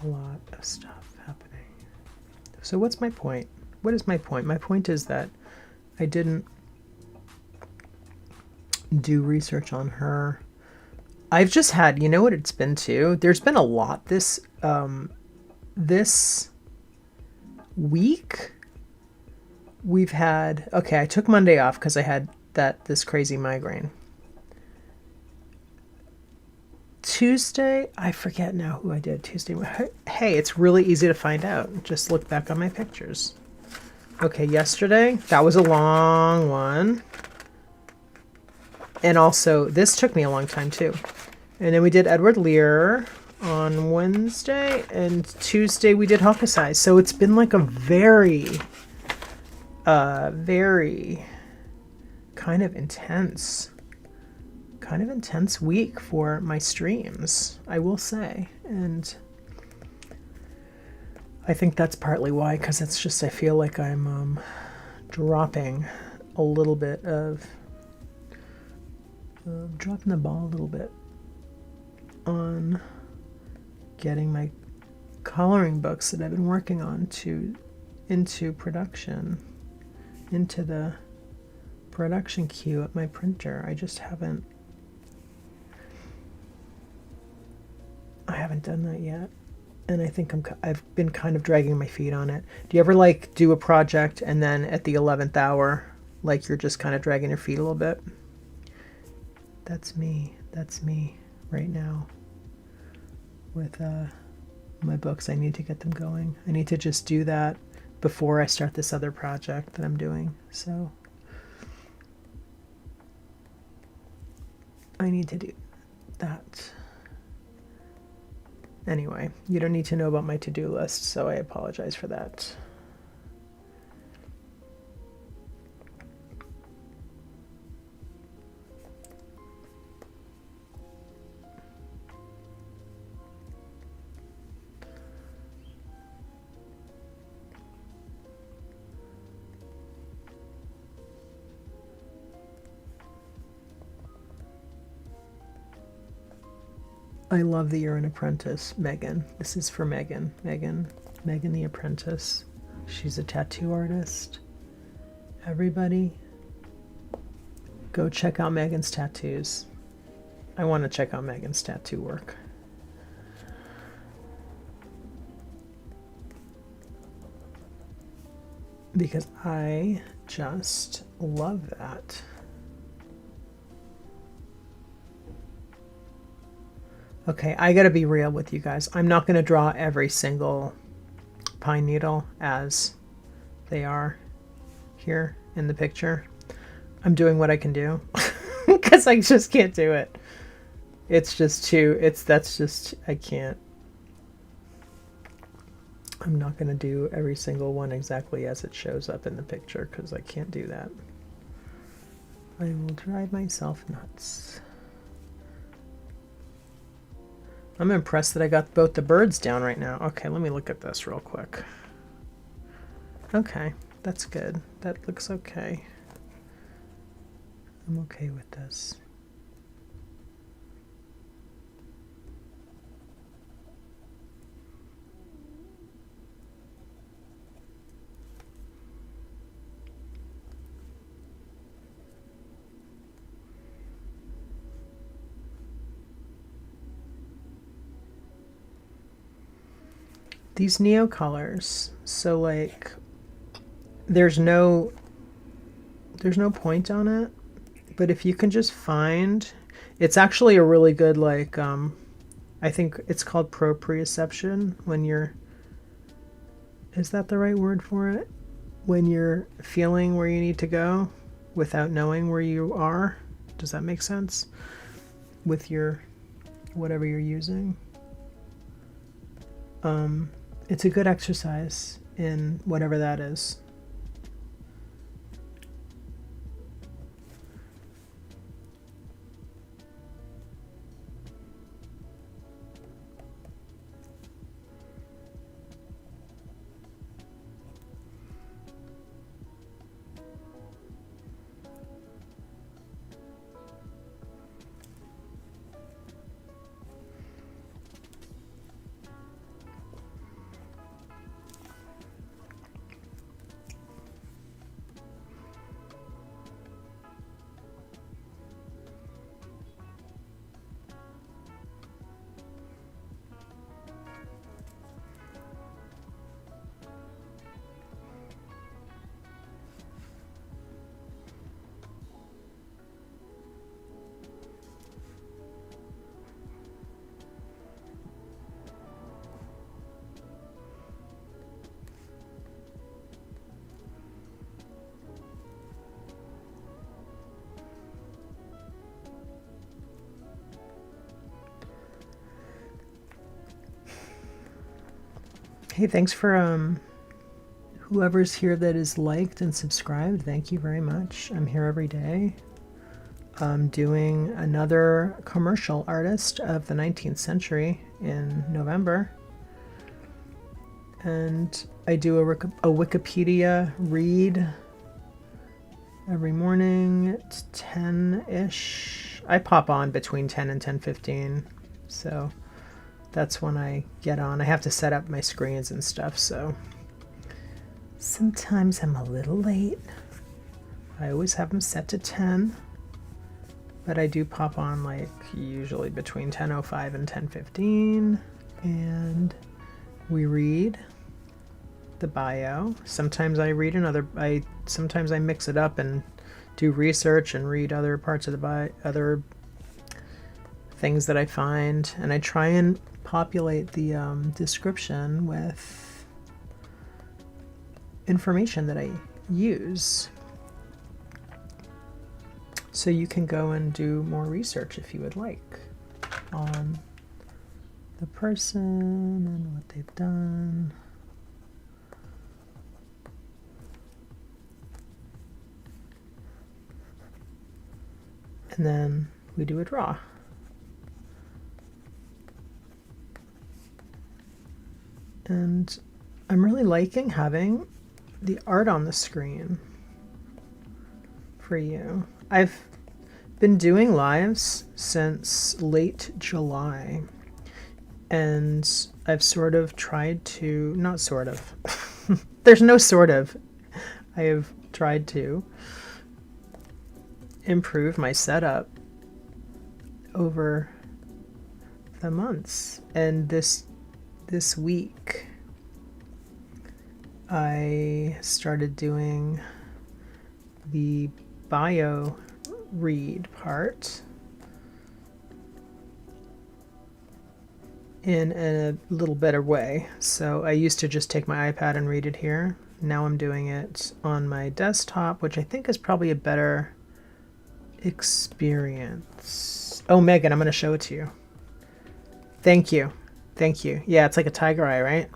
a lot of stuff happening. So what's my point? What is my point? My point is that I didn't do research on her. I've just had, you know what it's been too? There's been a lot this week. We've had, okay, I took Monday off because I had this crazy migraine. Tuesday, I forget now who I did Tuesday. Hey, it's really easy to find out. Just look back on my pictures. Okay, yesterday, that was a long one. And also, this took me a long time too. And then we did Edward Lear on Wednesday, and Tuesday we did Hokusai. So it's been like a very kind of intense week for my streams, I will say. And I think that's partly why, because it's just, I feel like I'm dropping a little bit of, dropping the ball a little bit on getting my coloring books that I've been working on into production, into the production queue at my printer. I just haven't done that yet, and I think I've been kind of dragging my feet on it. Do you ever like do a project and then at the 11th hour, like you're just kind of dragging your feet a little bit? That's me right now with my books. I need to get them going. I need to just do that before I start this other project that I'm doing. So I need to do that. Anyway, you don't need to know about my to-do list, so I apologize for that. I love that you're an apprentice, Megan. This is for Megan. Megan the apprentice. She's a tattoo artist. Everybody, go check out Megan's tattoos. I want to check out Megan's tattoo work. Because I just love that. Okay, I gotta be real with you guys. I'm not gonna draw every single pine needle as they are here in the picture. I'm doing what I can do because I just can't do it. It's just too, I can't. I'm not gonna do every single one exactly as it shows up in the picture because I can't do that. I will drive myself nuts. I'm impressed that I got both the birds down right now. Okay, let me look at this real quick. Okay, that's good. That looks okay. I'm okay with this. These Neocolors, so like there's no point on it, but if you can just find, it's actually a really good, like I think it's called proprioception, when you're, is that the right word for it? When you're feeling where you need to go without knowing where you are. Does that make sense? With your whatever you're using. It's a good exercise in whatever that is. Hey, thanks for whoever's here that is liked and subscribed. Thank you very much. I'm here every day. I'm doing another commercial artist of the 19th century in November. And I do a Wikipedia read every morning at 10-ish. I pop on between 10 and 10:15. So that's when I get on. I have to set up my screens and stuff, so sometimes I'm a little late. I always have them set to 10, but I do pop on like usually between 10:05 and 10:15, and we read the bio. Sometimes I read sometimes I mix it up and do research and read other parts of the bio, other things that I find, and I try and populate the description with information that I use, so you can go and do more research if you would like on the person and what they've done. And then we do a draw. And I'm really liking having the art on the screen for you. I've been doing lives since late July, And I've sort of tried to, not sort of, there's no sort of, I have tried to improve my setup over the months. And this week I started doing the bio read part in a little better way. So I used to just take my iPad and read it here. Now I'm doing it on my desktop, which I think is probably a better experience. Oh, Megan, I'm going to show it to you. Thank you. Thank you. Yeah, it's like a tiger eye, right?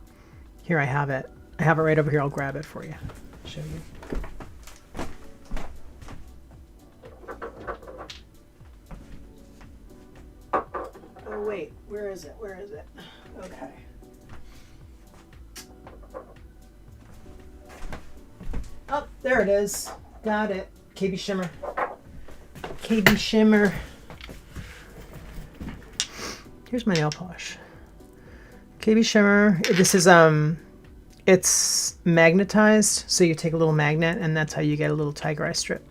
Here, I have it. I have it right over here. I'll grab it for you. Show you. Oh, wait. Where is it? Where is it? Okay. Oh, there it is. Got it. KB Shimmer. KB Shimmer. Here's my nail polish. KB Shimmer. This is it's magnetized, so you take a little magnet and that's how you get a little tiger eye strip.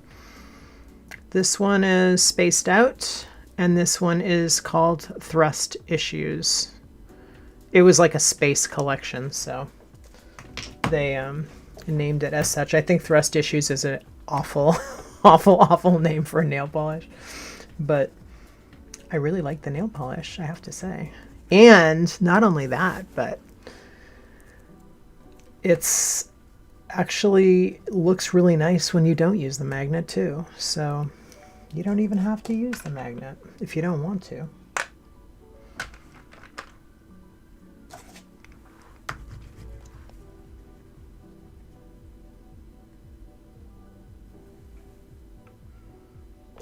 This one is spaced out, and this one is called Thrust Issues. It was like a space collection, so they named it as such. I think Thrust Issues is an awful, awful name for a nail polish, but I really like the nail polish, I have to say. And not only that, but it's actually looks really nice when you don't use the magnet too. So you don't even have to use the magnet if you don't want to.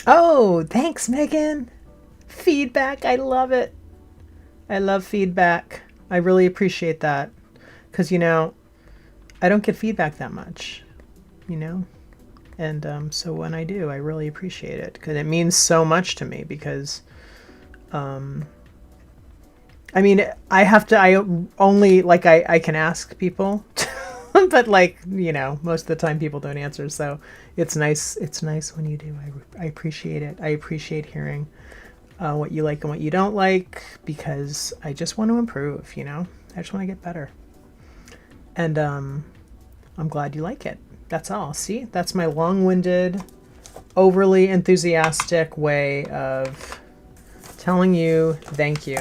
Oh, thanks, Megan. Feedback, I love it. I love feedback. I really appreciate that. Because, you know, I don't get feedback that much, you know? And so when I do, I really appreciate it. Because it means so much to me. Because, I mean, I only, like, I can ask people. But, like, you know, most of the time people don't answer. So it's nice when you do. I appreciate it. I appreciate hearing what you like and what you don't like, because I just want to improve, you know? I just want to get better. And I'm glad you like it. That's all. See? That's my long-winded, overly enthusiastic way of telling you thank you.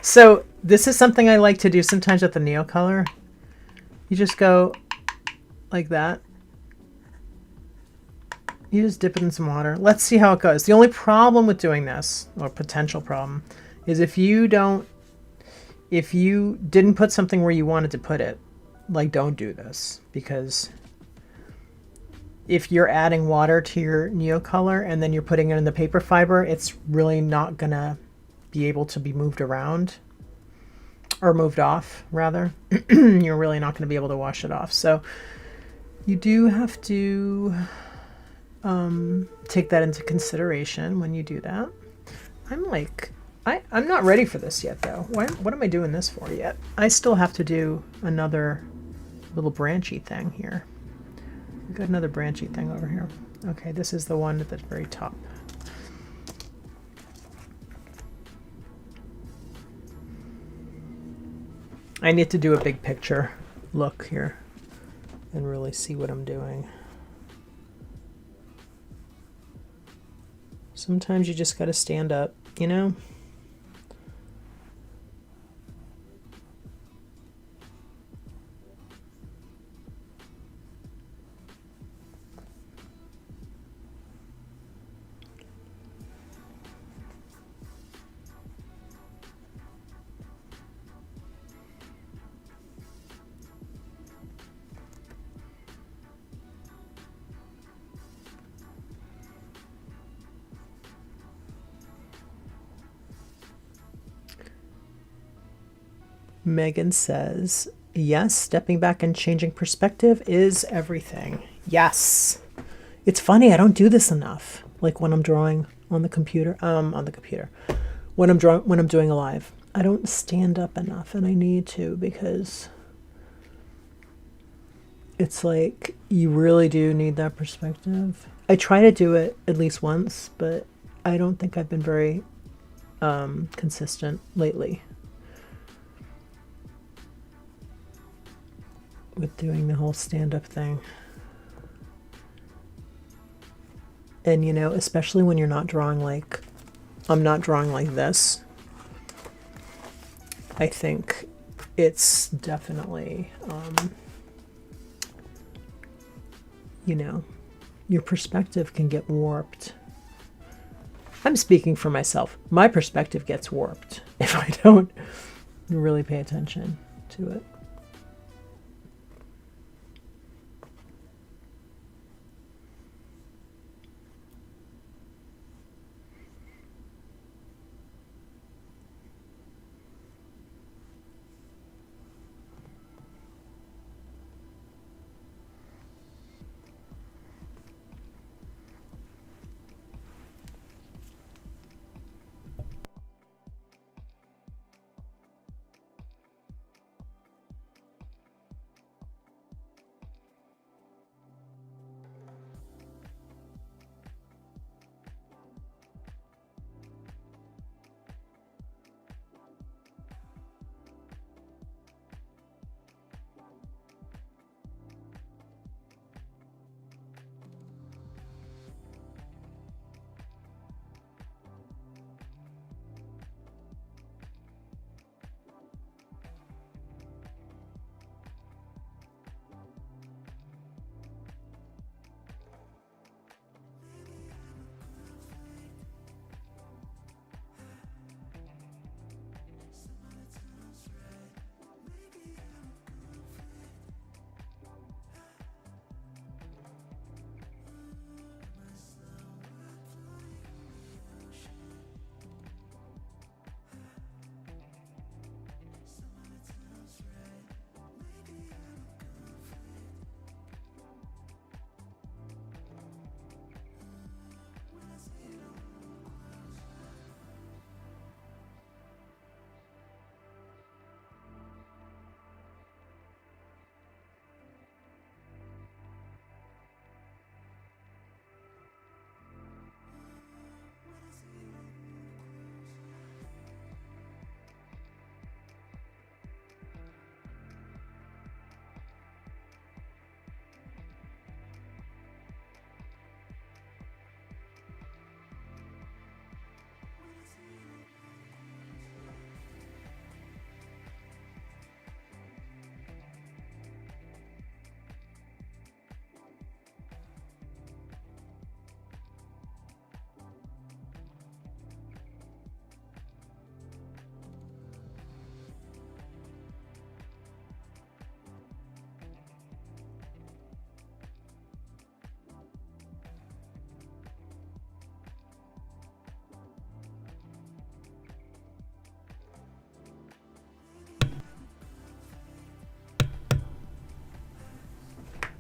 So this is something I like to do sometimes with the Neocolor. You just go like that. You just dip it in some water. Let's see how it goes. The only problem with doing this, or potential problem, is if you didn't put something where you wanted to put it, like, don't do this. Because if you're adding water to your Neocolor and then you're putting it in the paper fiber, it's really not gonna be able to be moved around, or moved off, rather. You're really not gonna be able to wash it off. So you do have to take that into consideration when you do that. I'm like, I'm not ready for this yet, though. What am I doing this for yet? I still have to do another little branchy thing here. We've got another branchy thing over here. Okay, this is the one at the very top. I need to do a big picture look here and really see what I'm doing. Sometimes you just got to stand up, you know? Megan says, yes, stepping back and changing perspective is everything. Yes. It's funny, I don't do this enough. Like when I'm drawing on the computer, when I'm doing a live. I don't stand up enough, and I need to, because it's like you really do need that perspective. I try to do it at least once, but I don't think I've been very consistent lately with doing the whole stand-up thing. And, you know, especially when you're not drawing like, I'm not drawing like this, I think it's definitely, you know, your perspective can get warped. I'm speaking for myself. My perspective gets warped if I don't really pay attention to it.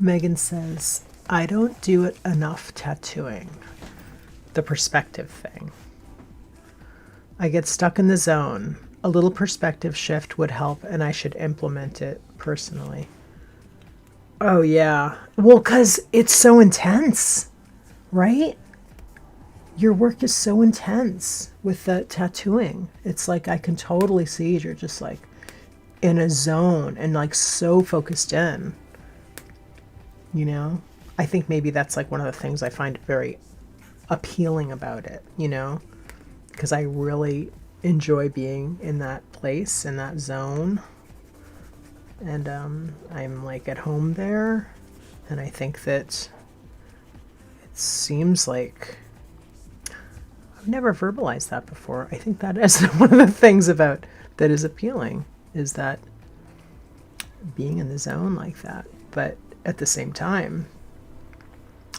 Megan says, I don't do it enough tattooing. The perspective thing. I get stuck in the zone. A little perspective shift would help, and I should implement it personally. Oh, yeah. Well, because it's so intense, right? Your work is so intense with the tattooing. It's like I can totally see you're just like in a zone and like so focused in. You know, I think maybe that's like one of the things I find very appealing about it, you know, because I really enjoy being in that place, in that zone. And I'm like at home there. And I think that it seems like I've never verbalized that before. I think that is one of the things about that is appealing, is that being in the zone like that. But at the same time,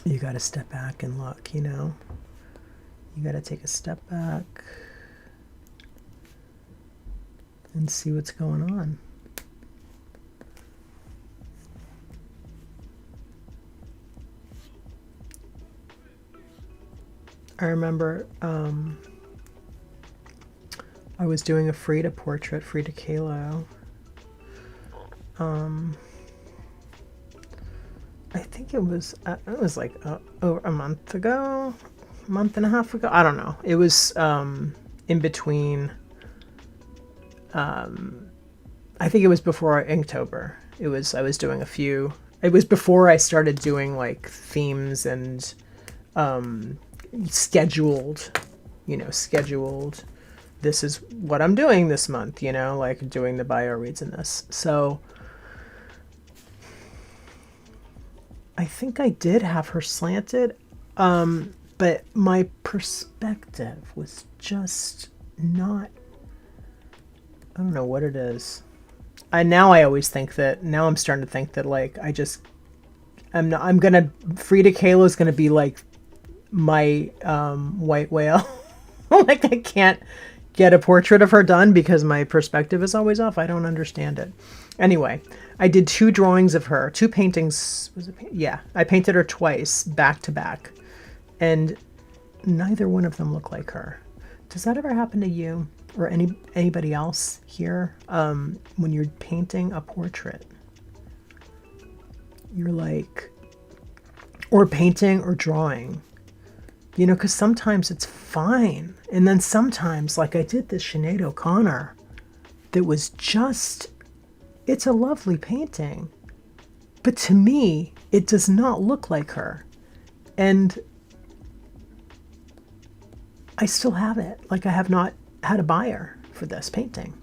you got to step back and look, you know? You got to take a step back and see what's going on. I remember I was doing a Frida portrait, Frida Kahlo. I think it was like over a month ago, month and a half ago. I don't know. It was in between. I think it was before Inktober. I was doing a few. It was before I started doing like themes and scheduled. This is what I'm doing this month. Like doing the bio reads in this. So I think I did have her slanted, but my perspective was just not. I don't know what it is. Now I'm starting to think that like Frida Kahlo is gonna be like my white whale. Like I can't get a portrait of her done because my perspective is always off. I don't understand it. Anyway, I did 2 drawings of her, 2 paintings. Yeah, I painted her twice, back to back, and neither one of them look like her. Does that ever happen to you or anybody else here? When you're painting a portrait, you're like, or painting or drawing, because sometimes it's fine. And then sometimes, like I did this Sinead O'Connor, that was just, it's a lovely painting, but to me, it does not look like her. And I still have it. Like I have not had a buyer for this painting.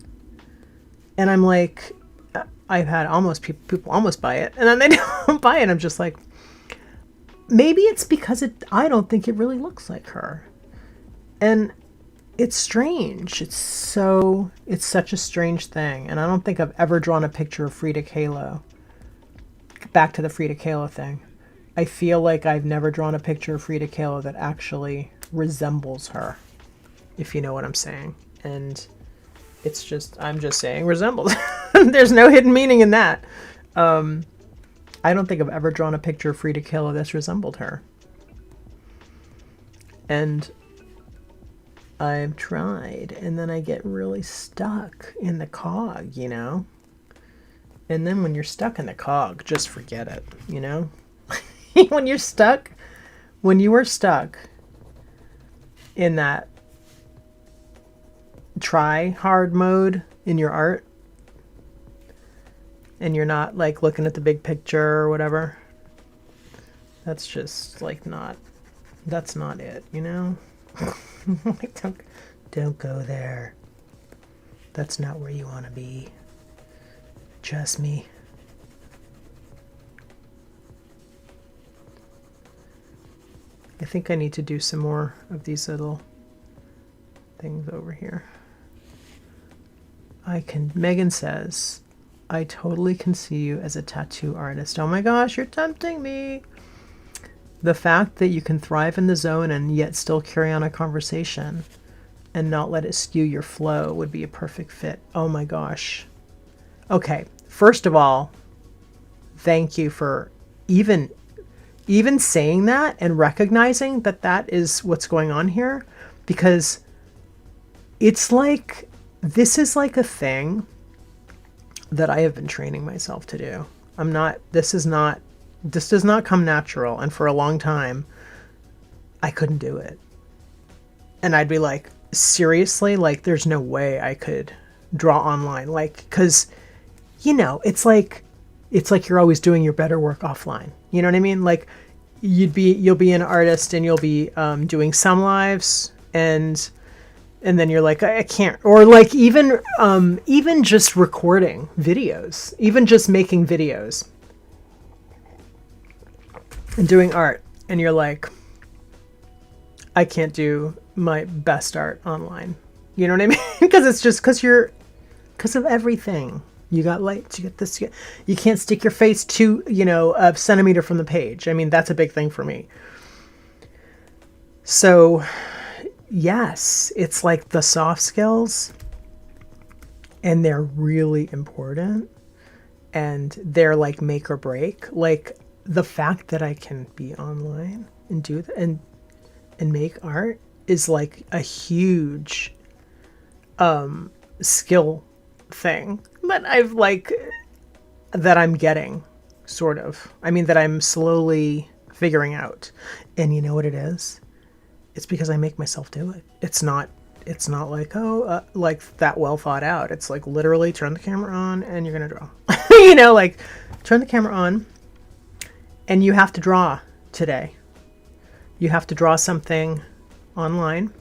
And I'm like, I've had people almost buy it, and then they don't buy it. I'm just like, maybe it's because I don't think it really looks like her. And it's strange. It's such a strange thing. And I don't think I've ever drawn a picture of Frida Kahlo. Back to the Frida Kahlo thing. I feel like I've never drawn a picture of Frida Kahlo that actually resembles her, if you know what I'm saying. And I'm just saying resembles. There's no hidden meaning in that. I don't think I've ever drawn a picture of Frida Kahlo that's resembled her. And I've tried, and then I get really stuck in the cog, And then when you're stuck in the cog, just forget it, When you are stuck in that try hard mode in your art, and you're not like looking at the big picture or whatever, that's just like that's not it, Like don't go there. That's not where you want to be. Trust me. I think I need to do some more of these little things over here. Megan says, I totally can see you as a tattoo artist. Oh my gosh, you're tempting me. The fact that you can thrive in the zone and yet still carry on a conversation and not let it skew your flow would be a perfect fit. Oh my gosh. Okay, first of all, thank you for even saying that and recognizing that that is what's going on here, because it's like, this is like a thing that I have been training myself to do. This does not come natural. And for a long time, I couldn't do it. And I'd be like, seriously, like there's no way I could draw online. Like, cause it's like you're always doing your better work offline. You know what I mean? Like you'll be an artist and you'll be doing some lives and then you're like, I can't, or like even just recording videos, even just making videos and doing art. And you're like, I can't do my best art online. You know what I mean? Because it's just because of everything. You got lights, you get this, you can't stick your face a centimeter from the page. I mean, that's a big thing for me. So yes, it's like the soft skills, and they're really important, and they're like make or break. Like the fact that I can be online and do and make art is like a huge skill thing, but that I'm getting, sort of. I mean, that I'm slowly figuring out. And you know what it is? It's because I make myself do it. It's not like, like that well thought out. It's like literally turn the camera on and you're going to draw. Like turn the camera on and you have to draw today. You have to draw something online.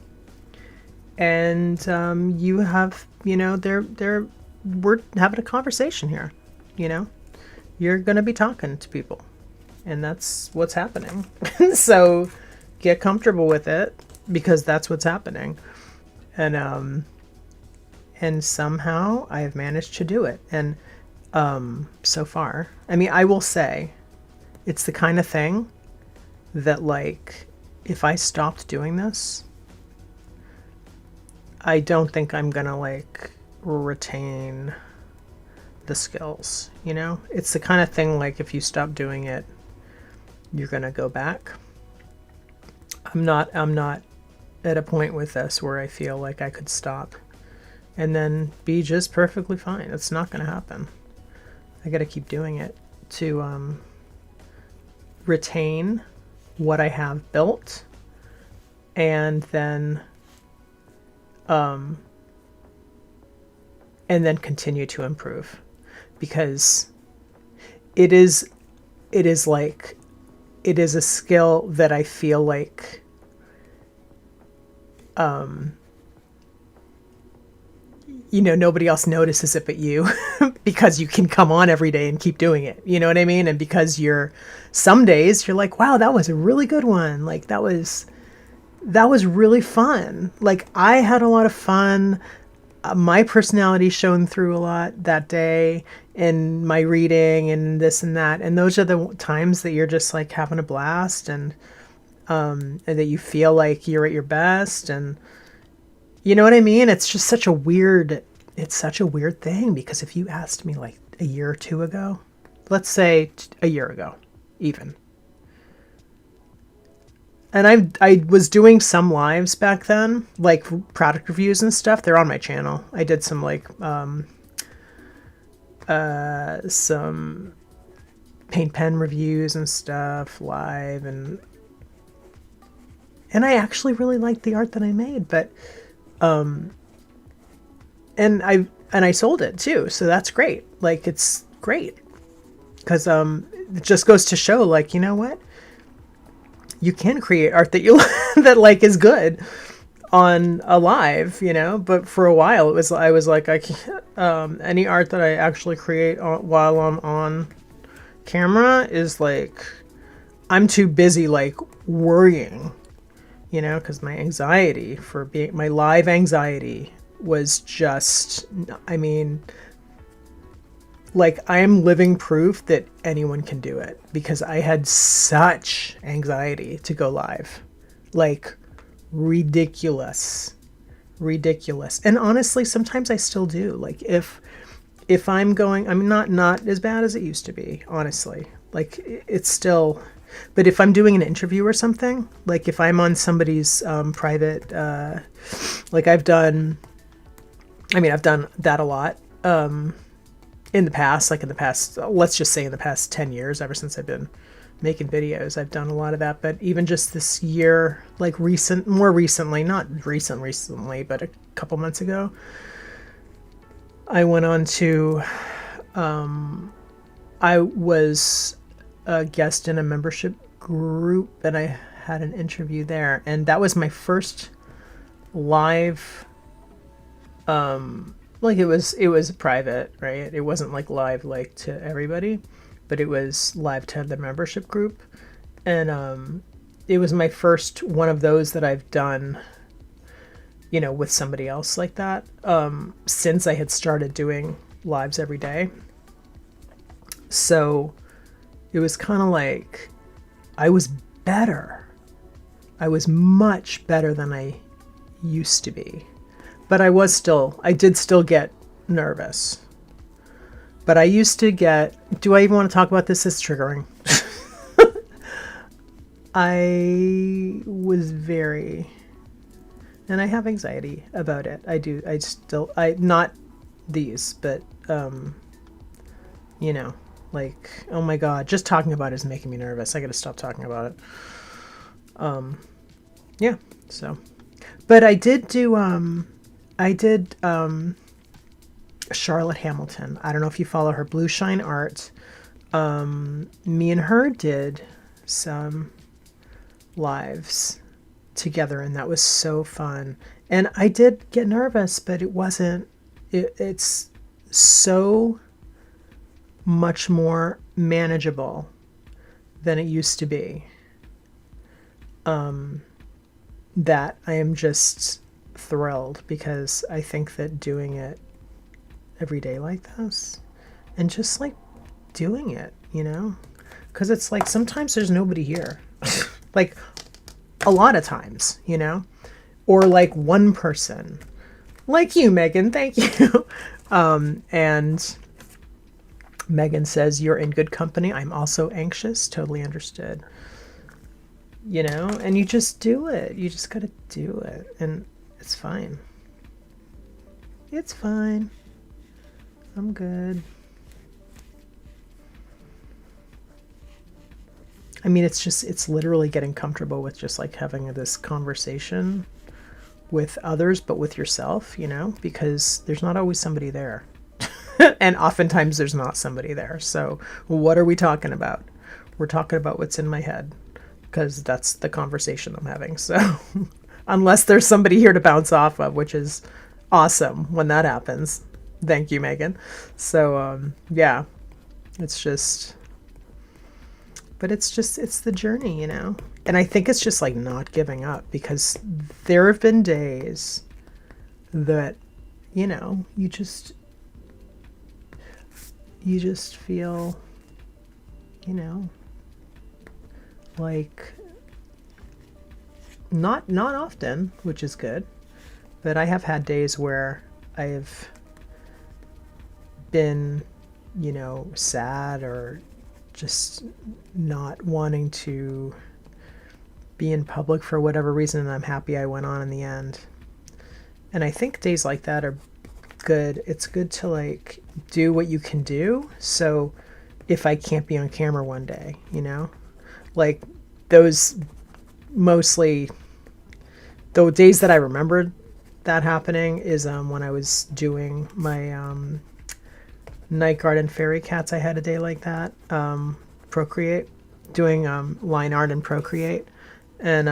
And you have, we're having a conversation here, You're going to be talking to people. And that's what's happening. So get comfortable with it because that's what's happening. And somehow I have managed to do it. And so far, I mean, I will say it's the kind of thing that, like, if I stopped doing this, I don't think I'm going to, like, retain the skills, It's the kind of thing, like, if you stop doing it, you're going to go back. I'm not at a point with this where I feel like I could stop and then be just perfectly fine. It's not going to happen. I got to keep doing it to retain what I have built and then continue to improve, because it is a skill that I feel like nobody else notices it but you because you can come on every day and keep doing it. You know what I mean? And because some days you're like, wow, that was a really good one. Like that was really fun. Like I had a lot of fun. My personality shone through a lot that day in my reading and this and that. And those are the times that you're just like having a blast and that you feel like you're at your best. And you know what I mean? It's just such a weird thing, because if you asked me like a year or two ago, let's say a year ago, even, and I was doing some lives back then, like product reviews and stuff. They're on my channel. I did some like some paint pen reviews and stuff live, and I actually really liked the art that I made, but and I sold it too, so that's great. Like it's great because it just goes to show, like, you know what? You can create art that you that like is good on a live, but for a while I was like, I can't, any art that I actually create while I'm on camera is like, I'm too busy like worrying, because my live anxiety was just, I mean, like I am living proof that anyone can do it, because I had such anxiety to go live, like ridiculous. And honestly, sometimes I still do. Like if I'm going, I'm not as bad as it used to be, honestly. Like it's still, but if I'm doing an interview or something, like if I'm on somebody's private, like I've done that a lot. In the past, let's just say in the past 10 years, ever since I've been making videos, I've done a lot of that. But even just this year, like more recently, not recently, but a couple months ago, I went on to, I was a guest in a membership group and I had an interview there. And that was my first live, like it was private, right? It wasn't like live like to everybody, but it was live to the membership group. And it was my first one of those that I've done, with somebody else like that, since I had started doing lives every day. So it was kind of like I was better. I was much better than I used to be. But I did still get nervous. But I used to get, do I even want to talk about this? It's triggering. I was very, And I have anxiety about it. I not these, but, you know, like, oh my God, just talking about it is making me nervous. I got to stop talking about it. Yeah, so, but I did do, Charlotte Hamilton. I don't know if you follow her, Blue Shine Art. Me and her did some lives together, and that was so fun. And I did get nervous, but it's so much more manageable than it used to be. That I am just thrilled, because I think that doing it every day like this, and just like doing it, because it's like sometimes there's nobody here, like a lot of times, or like one person, like you, Megan, thank you. And Megan says, you're in good company. I'm also anxious. Totally understood. And you just do it. You just got to do it. And it's fine. It's fine. I'm good. I mean, it's literally getting comfortable with just like having this conversation with others, but with yourself, because there's not always somebody there. And oftentimes there's not somebody there. So what are we talking about? We're talking about what's in my head, because that's the conversation I'm having. So unless there's somebody here to bounce off of, which is awesome when that happens. Thank you, Megan. So, yeah, it's the journey, and I think it's just like not giving up, because there have been days that, you just feel, like not often, which is good, but I have had days where I've been, sad, or just not wanting to be in public for whatever reason, and I'm happy I went on in the end. And I think days like that are good. It's good to like do what you can do. So if I can't be on camera one day, like those mostly, the days that I remembered that happening is when I was doing my Night Garden Fairy Cats. I had a day like that. Procreate, doing line art and Procreate, and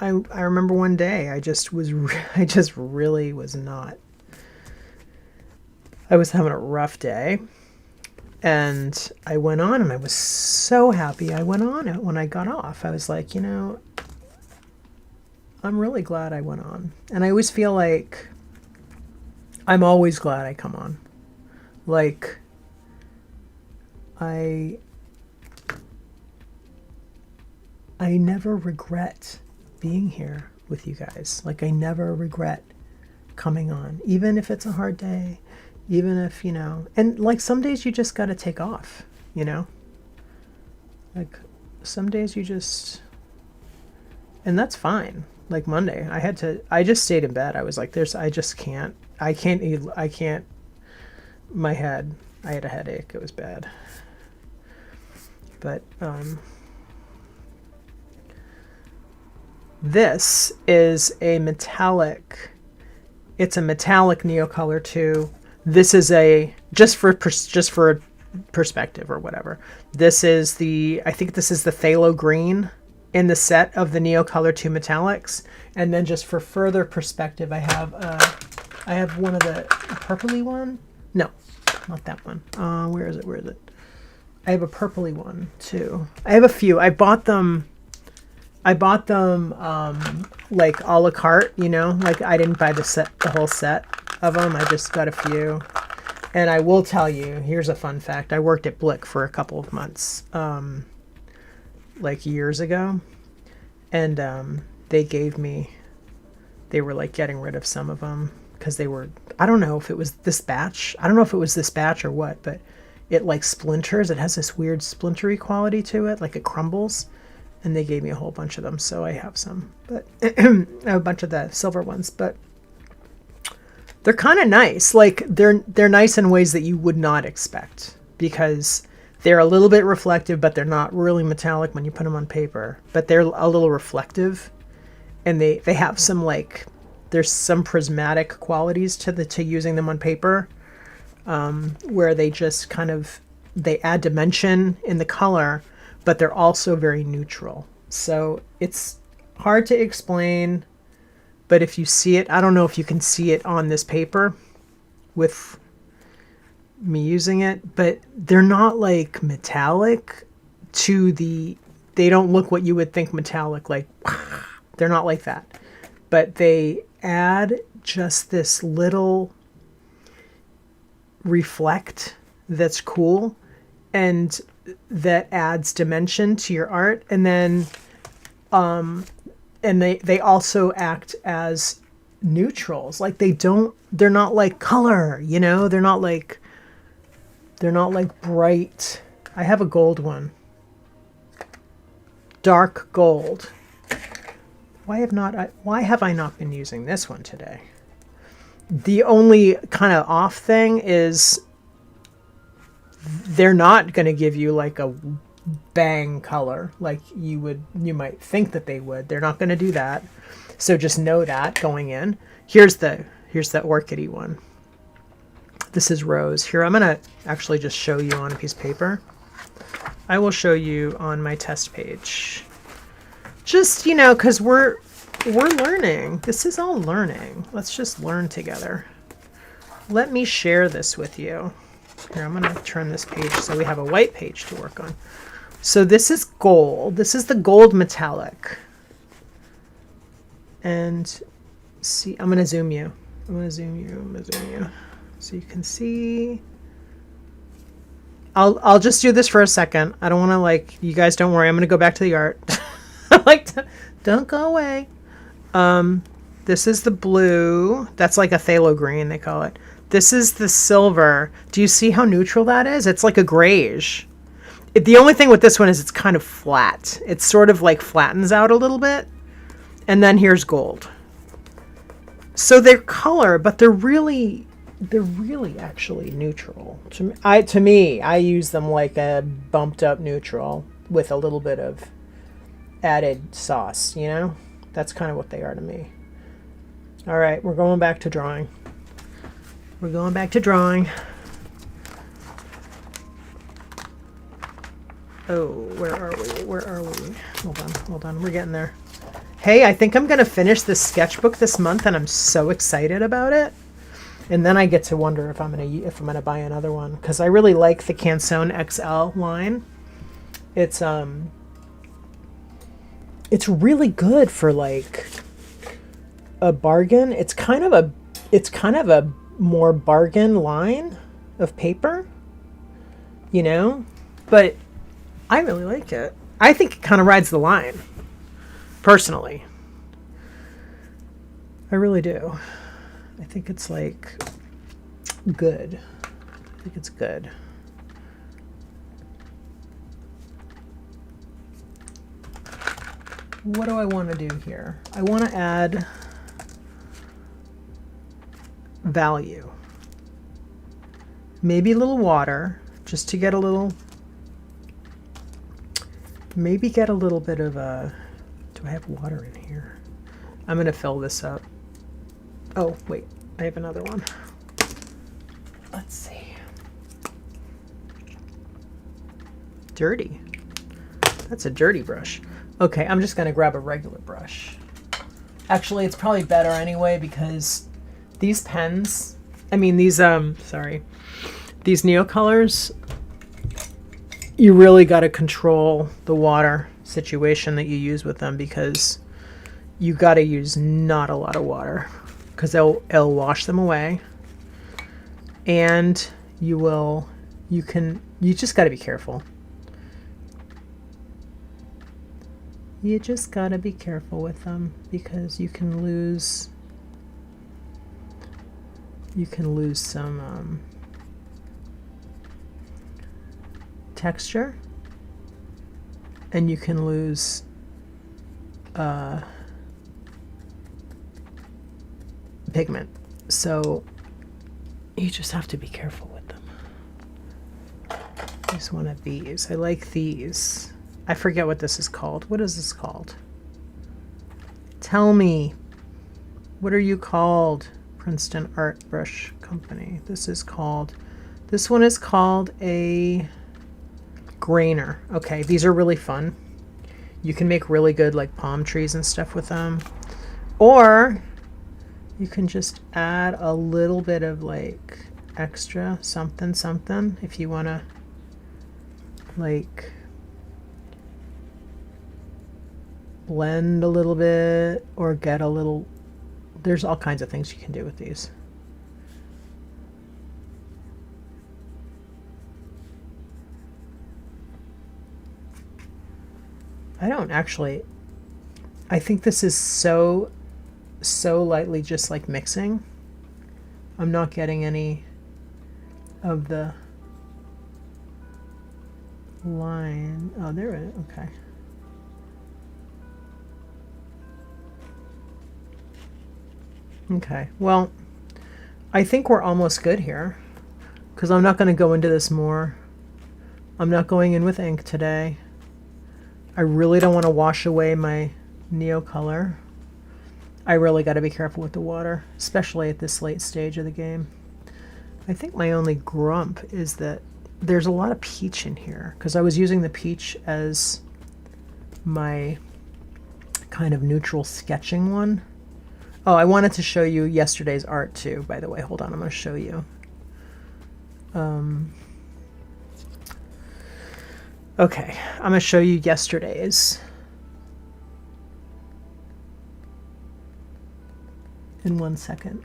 I remember one day I just really was not. I was having a rough day, and I went on, and I was so happy I went on it when I got off. I was like, I'm really glad I went on, and I always feel like I'm always glad I come on. Like, I never regret being here with you guys. Like, I never regret coming on, even if it's a hard day, even if, and like some days you just got to take off, like some days you just, and that's fine. Like Monday, I just stayed in bed. I was like, I can't, my head, I had a headache. It was bad. But this is a metallic. It's a metallic Neocolor too. This is just for perspective or whatever. I think this is the phthalo green in the set of the Neocolor 2 metallics. And then just for further perspective, I have one of the purpley one. No, not that one. Where is it? I have a purpley one too. I have a few. I bought them like a la carte, like I didn't buy the whole set of them. I just got a few. And I will tell you, here's a fun fact. I worked at Blick for a couple of months, like years ago. And they were like getting rid of some of them because I don't know if it was this batch. I don't know if it was this batch or what, but it like splinters. It has this weird splintery quality to it, like it crumbles. and they gave me a whole bunch of them, so I have some. But I have a bunch of the silver ones, but they're kind of nice. Like they're nice in ways that you would not expect, because they're a little bit reflective, but they're not really metallic when you put them on paper. But they're a little reflective, and they have some, like, there's some prismatic qualities to using them on paper, where they just kind of, they add dimension in the color, but they're also very neutral. So it's hard to explain, but if you see it, I don't know if you can see it on this paper with me using it, but they're not like metallic they don't look what you would think metallic, like they're not like that, but they add just this little reflect that's cool, and that adds dimension to your art. And then and they also act as neutrals. Like they're not like color, you know, they're not like bright. I have a gold one, dark gold. Why have I not been using this one today? The only kind of off thing is they're not going to give you like a bang color like you might think that they would. They're not going to do that. So just know that going in. Here's the orchidy one. This is rose. Here, I'm going to actually just show you on a piece of paper. I will show you on my test page. Just, you know, because we're learning. This is all learning. Let's just learn together. Let me share this with you. Here, I'm going to turn this page so we have a white page to work on. So this is gold. This is the gold metallic. And see, I'm going to zoom you. I'm going to zoom you. So you can see. I'll just do this for a second. I don't want to, like, you guys don't worry. I'm going to go back to the art. Don't go away. This is the blue. That's like a phthalo green, they call it. This is the silver. Do you see how neutral that is? It's like a grayish. The only thing with this one is it's kind of flat. It sort of like flattens out a little bit. And then here's gold. So they're color, but they're really actually neutral. To me, I use them like a bumped up neutral with a little bit of added sauce, you know? That's kind of what they are to me. All right, we're going back to drawing. We're going back to drawing. Oh, where are we? Hold on, we're getting there. Hey, I think I'm going to finish this sketchbook this month, and I'm so excited about it. And then I get to wonder if I'm going to buy another one, because I really like the Canson XL line. It's really good for like a bargain. It's kind of a more bargain line of paper, you know, but I really like it. I think it kind of rides the line, personally. I really do. I think it's like good. I think it's good. What do I want to do here? I want to add value. Maybe a little water, just to get a little, maybe get a little bit of a, do I have water in here? I'm going to fill this up. Oh, wait, I have another one. Let's see. Dirty. That's a dirty brush. Okay, I'm just going to grab a regular brush. Actually, it's probably better anyway, because these pens, I mean, these Neocolors, you really got to control the water situation that you use with them, because you got to use not a lot of water, because it'll wash them away. And you just got to be careful. You just got to be careful with them, because you can lose some texture, and you can lose pigment. So you just have to be careful with them. There's one of these. I like these. I forget what this is called. What is this called? Tell me. What are you called? Princeton Art Brush Company. This one is called a grainer. Okay, these are really fun. You can make really good like palm trees and stuff with them. Or you can just add a little bit of like extra something if you want to like blend a little bit or get a little. There's all kinds of things you can do with these. I think this is so lightly just like mixing. I'm not getting any of the line. Oh, there it is. Okay. Okay, well, I think we're almost good here because I'm not going to go into this more. I'm not going in with ink today. I really don't want to wash away my Neocolor. I really got to be careful with the water, especially at this late stage of the game. I think my only grump is that there's a lot of peach in here because I was using the peach as my kind of neutral sketching one. Oh, I wanted to show you yesterday's art too, by the way. Hold on, I'm going to show you. Okay, I'm going to show you yesterday's. In 1 second.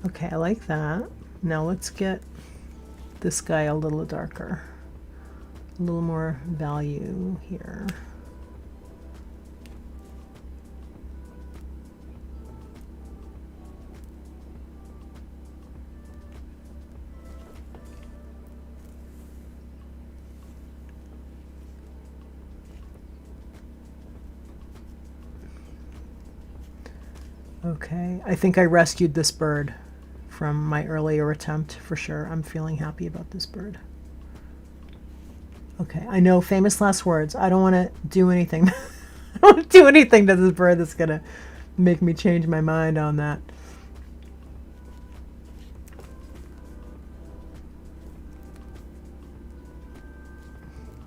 Okay, I like that. Now let's get this guy a little darker, a little more value here. Okay, I think I rescued this bird from my earlier attempt for sure. I'm feeling happy about this bird. Okay, I know, famous last words. I don't want to do anything. I don't want to do anything to this bird that's going to make me change my mind on that.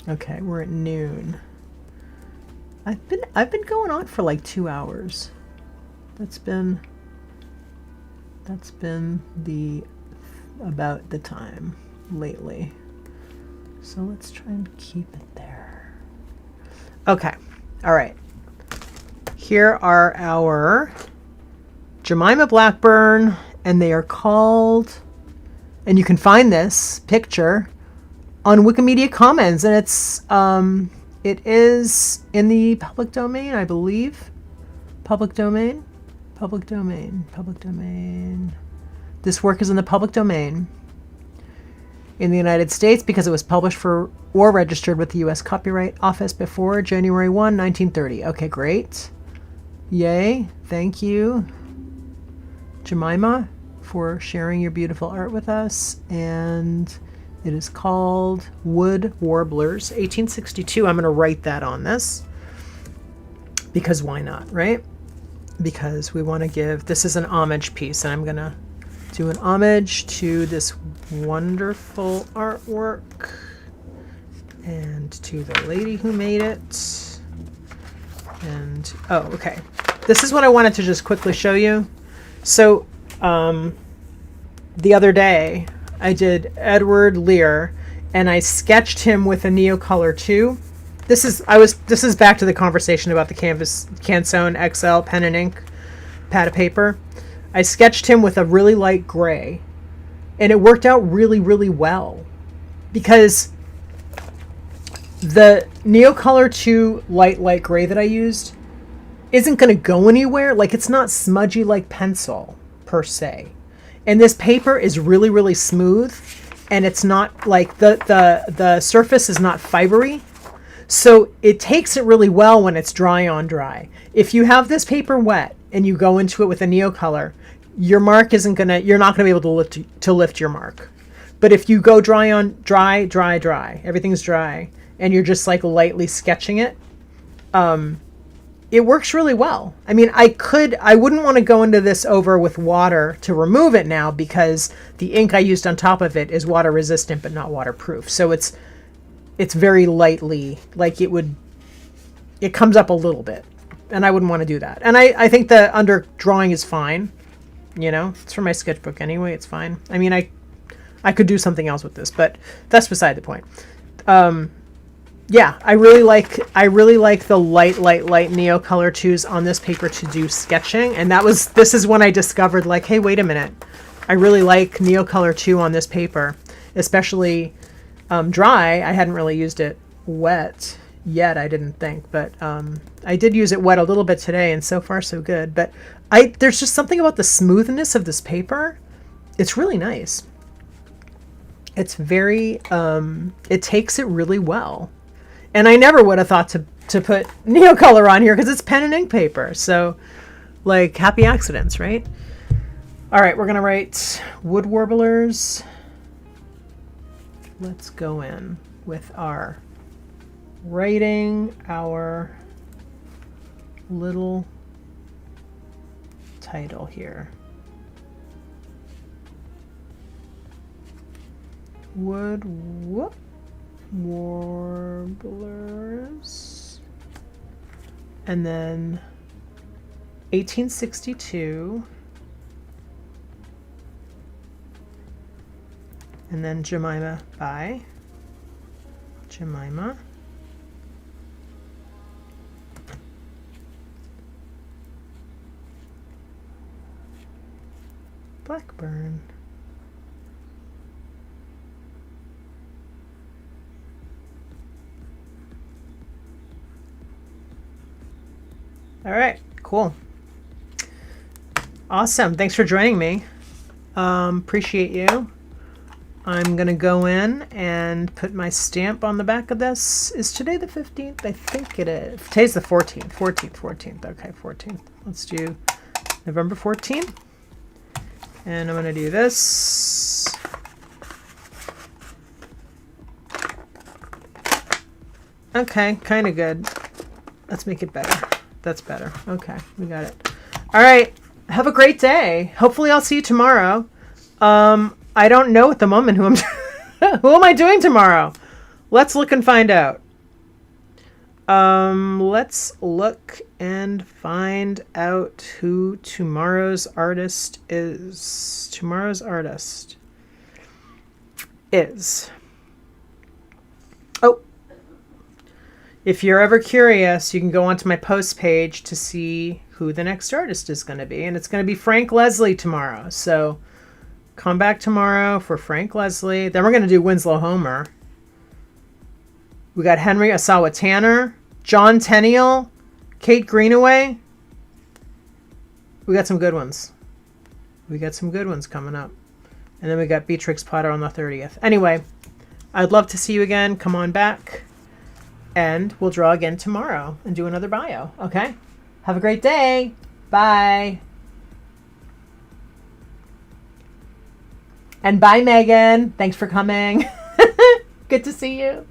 Okay, we're at noon. I've been going on for like 2 hours. That's been about the time lately. So let's try and keep it there. Okay. All right. Here are our Jemima Blackburn, and they are called, and you can find this picture on Wikimedia Commons, and it is in the public domain, I believe. Public domain. Public domain, public domain. This work is in the public domain in the United States because it was published for or registered with the U.S. Copyright Office before January 1, 1930. Okay, great. Yay. Thank you, Jemima, for sharing your beautiful art with us. And it is called Wood Warblers, 1862. I'm going to write that on this because why not, right? Because we want to give, this is an homage piece, and I'm going to do an homage to this wonderful artwork and to the lady who made it. And, oh, okay. This is what I wanted to just quickly show you. So, the other day, I did Edward Lear, and I sketched him with a Neocolor too. This is back to the conversation about the Canvas Canson XL pen and ink pad of paper. I sketched him with a really light gray, and it worked out really, really well because the Neocolor 2 light gray that I used isn't going to go anywhere. Like, it's not smudgy like pencil per se. And this paper is really, really smooth, and it's not like the surface is not fibery. So it takes it really well when it's dry on dry. If you have this paper wet and you go into it with a Neocolor, your mark isn't gonna, you're not gonna be able to lift your mark. But if you go dry on dry, everything's dry, and you're just like lightly sketching it, it works really well. I mean, I wouldn't want to go into this over with water to remove it now, because the ink I used on top of it is water resistant but not waterproof. So it's very lightly, like it comes up a little bit, and I wouldn't want to do that. And I think the under drawing is fine. You know, it's for my sketchbook anyway. It's fine. I mean, I could do something else with this, but that's beside the point. Yeah, I really like the light Neocolor 2s on this paper to do sketching. And this is when I discovered, like, hey, wait a minute. I really like Neocolor 2 on this paper, especially dry. I hadn't really used it wet yet, I didn't think, but I did use it wet a little bit today, and so far so good. But there's just something about the smoothness of this paper. It's really nice. It's very, it takes it really well. And I never would have thought to put Neocolor on here because it's pen and ink paper. So, like, happy accidents, right? All right, we're going to write Wood Warblers. Let's go in with writing our little title here. Wood Warblers, and then 1862, and then Jemima by Jemima Blackburn. All right, cool. Awesome. Thanks for joining me. Appreciate you. I'm going to go in and put my stamp on the back of this. Is today the 15th? I think it is. Today's the 14th. 14th. Okay, 14th. Let's do November 14th. And I'm going to do this. Okay, kind of good. Let's make it better. That's better. Okay, we got it. All right. Have a great day. Hopefully I'll see you tomorrow. I don't know at the moment who am I doing tomorrow? Let's look and find out. Let's look and find out who tomorrow's artist is. Tomorrow's artist is... Oh. If you're ever curious, you can go onto my post page to see who the next artist is going to be. And it's going to be Frank Leslie tomorrow. So come back tomorrow for Frank Leslie. Then we're going to do Winslow Homer. We got Henry Asawa Tanner, John Tenniel, Kate Greenaway. We got some good ones. We got some good ones coming up. And then we got Beatrix Potter on the 30th. Anyway, I'd love to see you again. Come on back. And we'll draw again tomorrow and do another bio. Okay? Have a great day. Bye. And bye, Megan. Thanks for coming. Good to see you.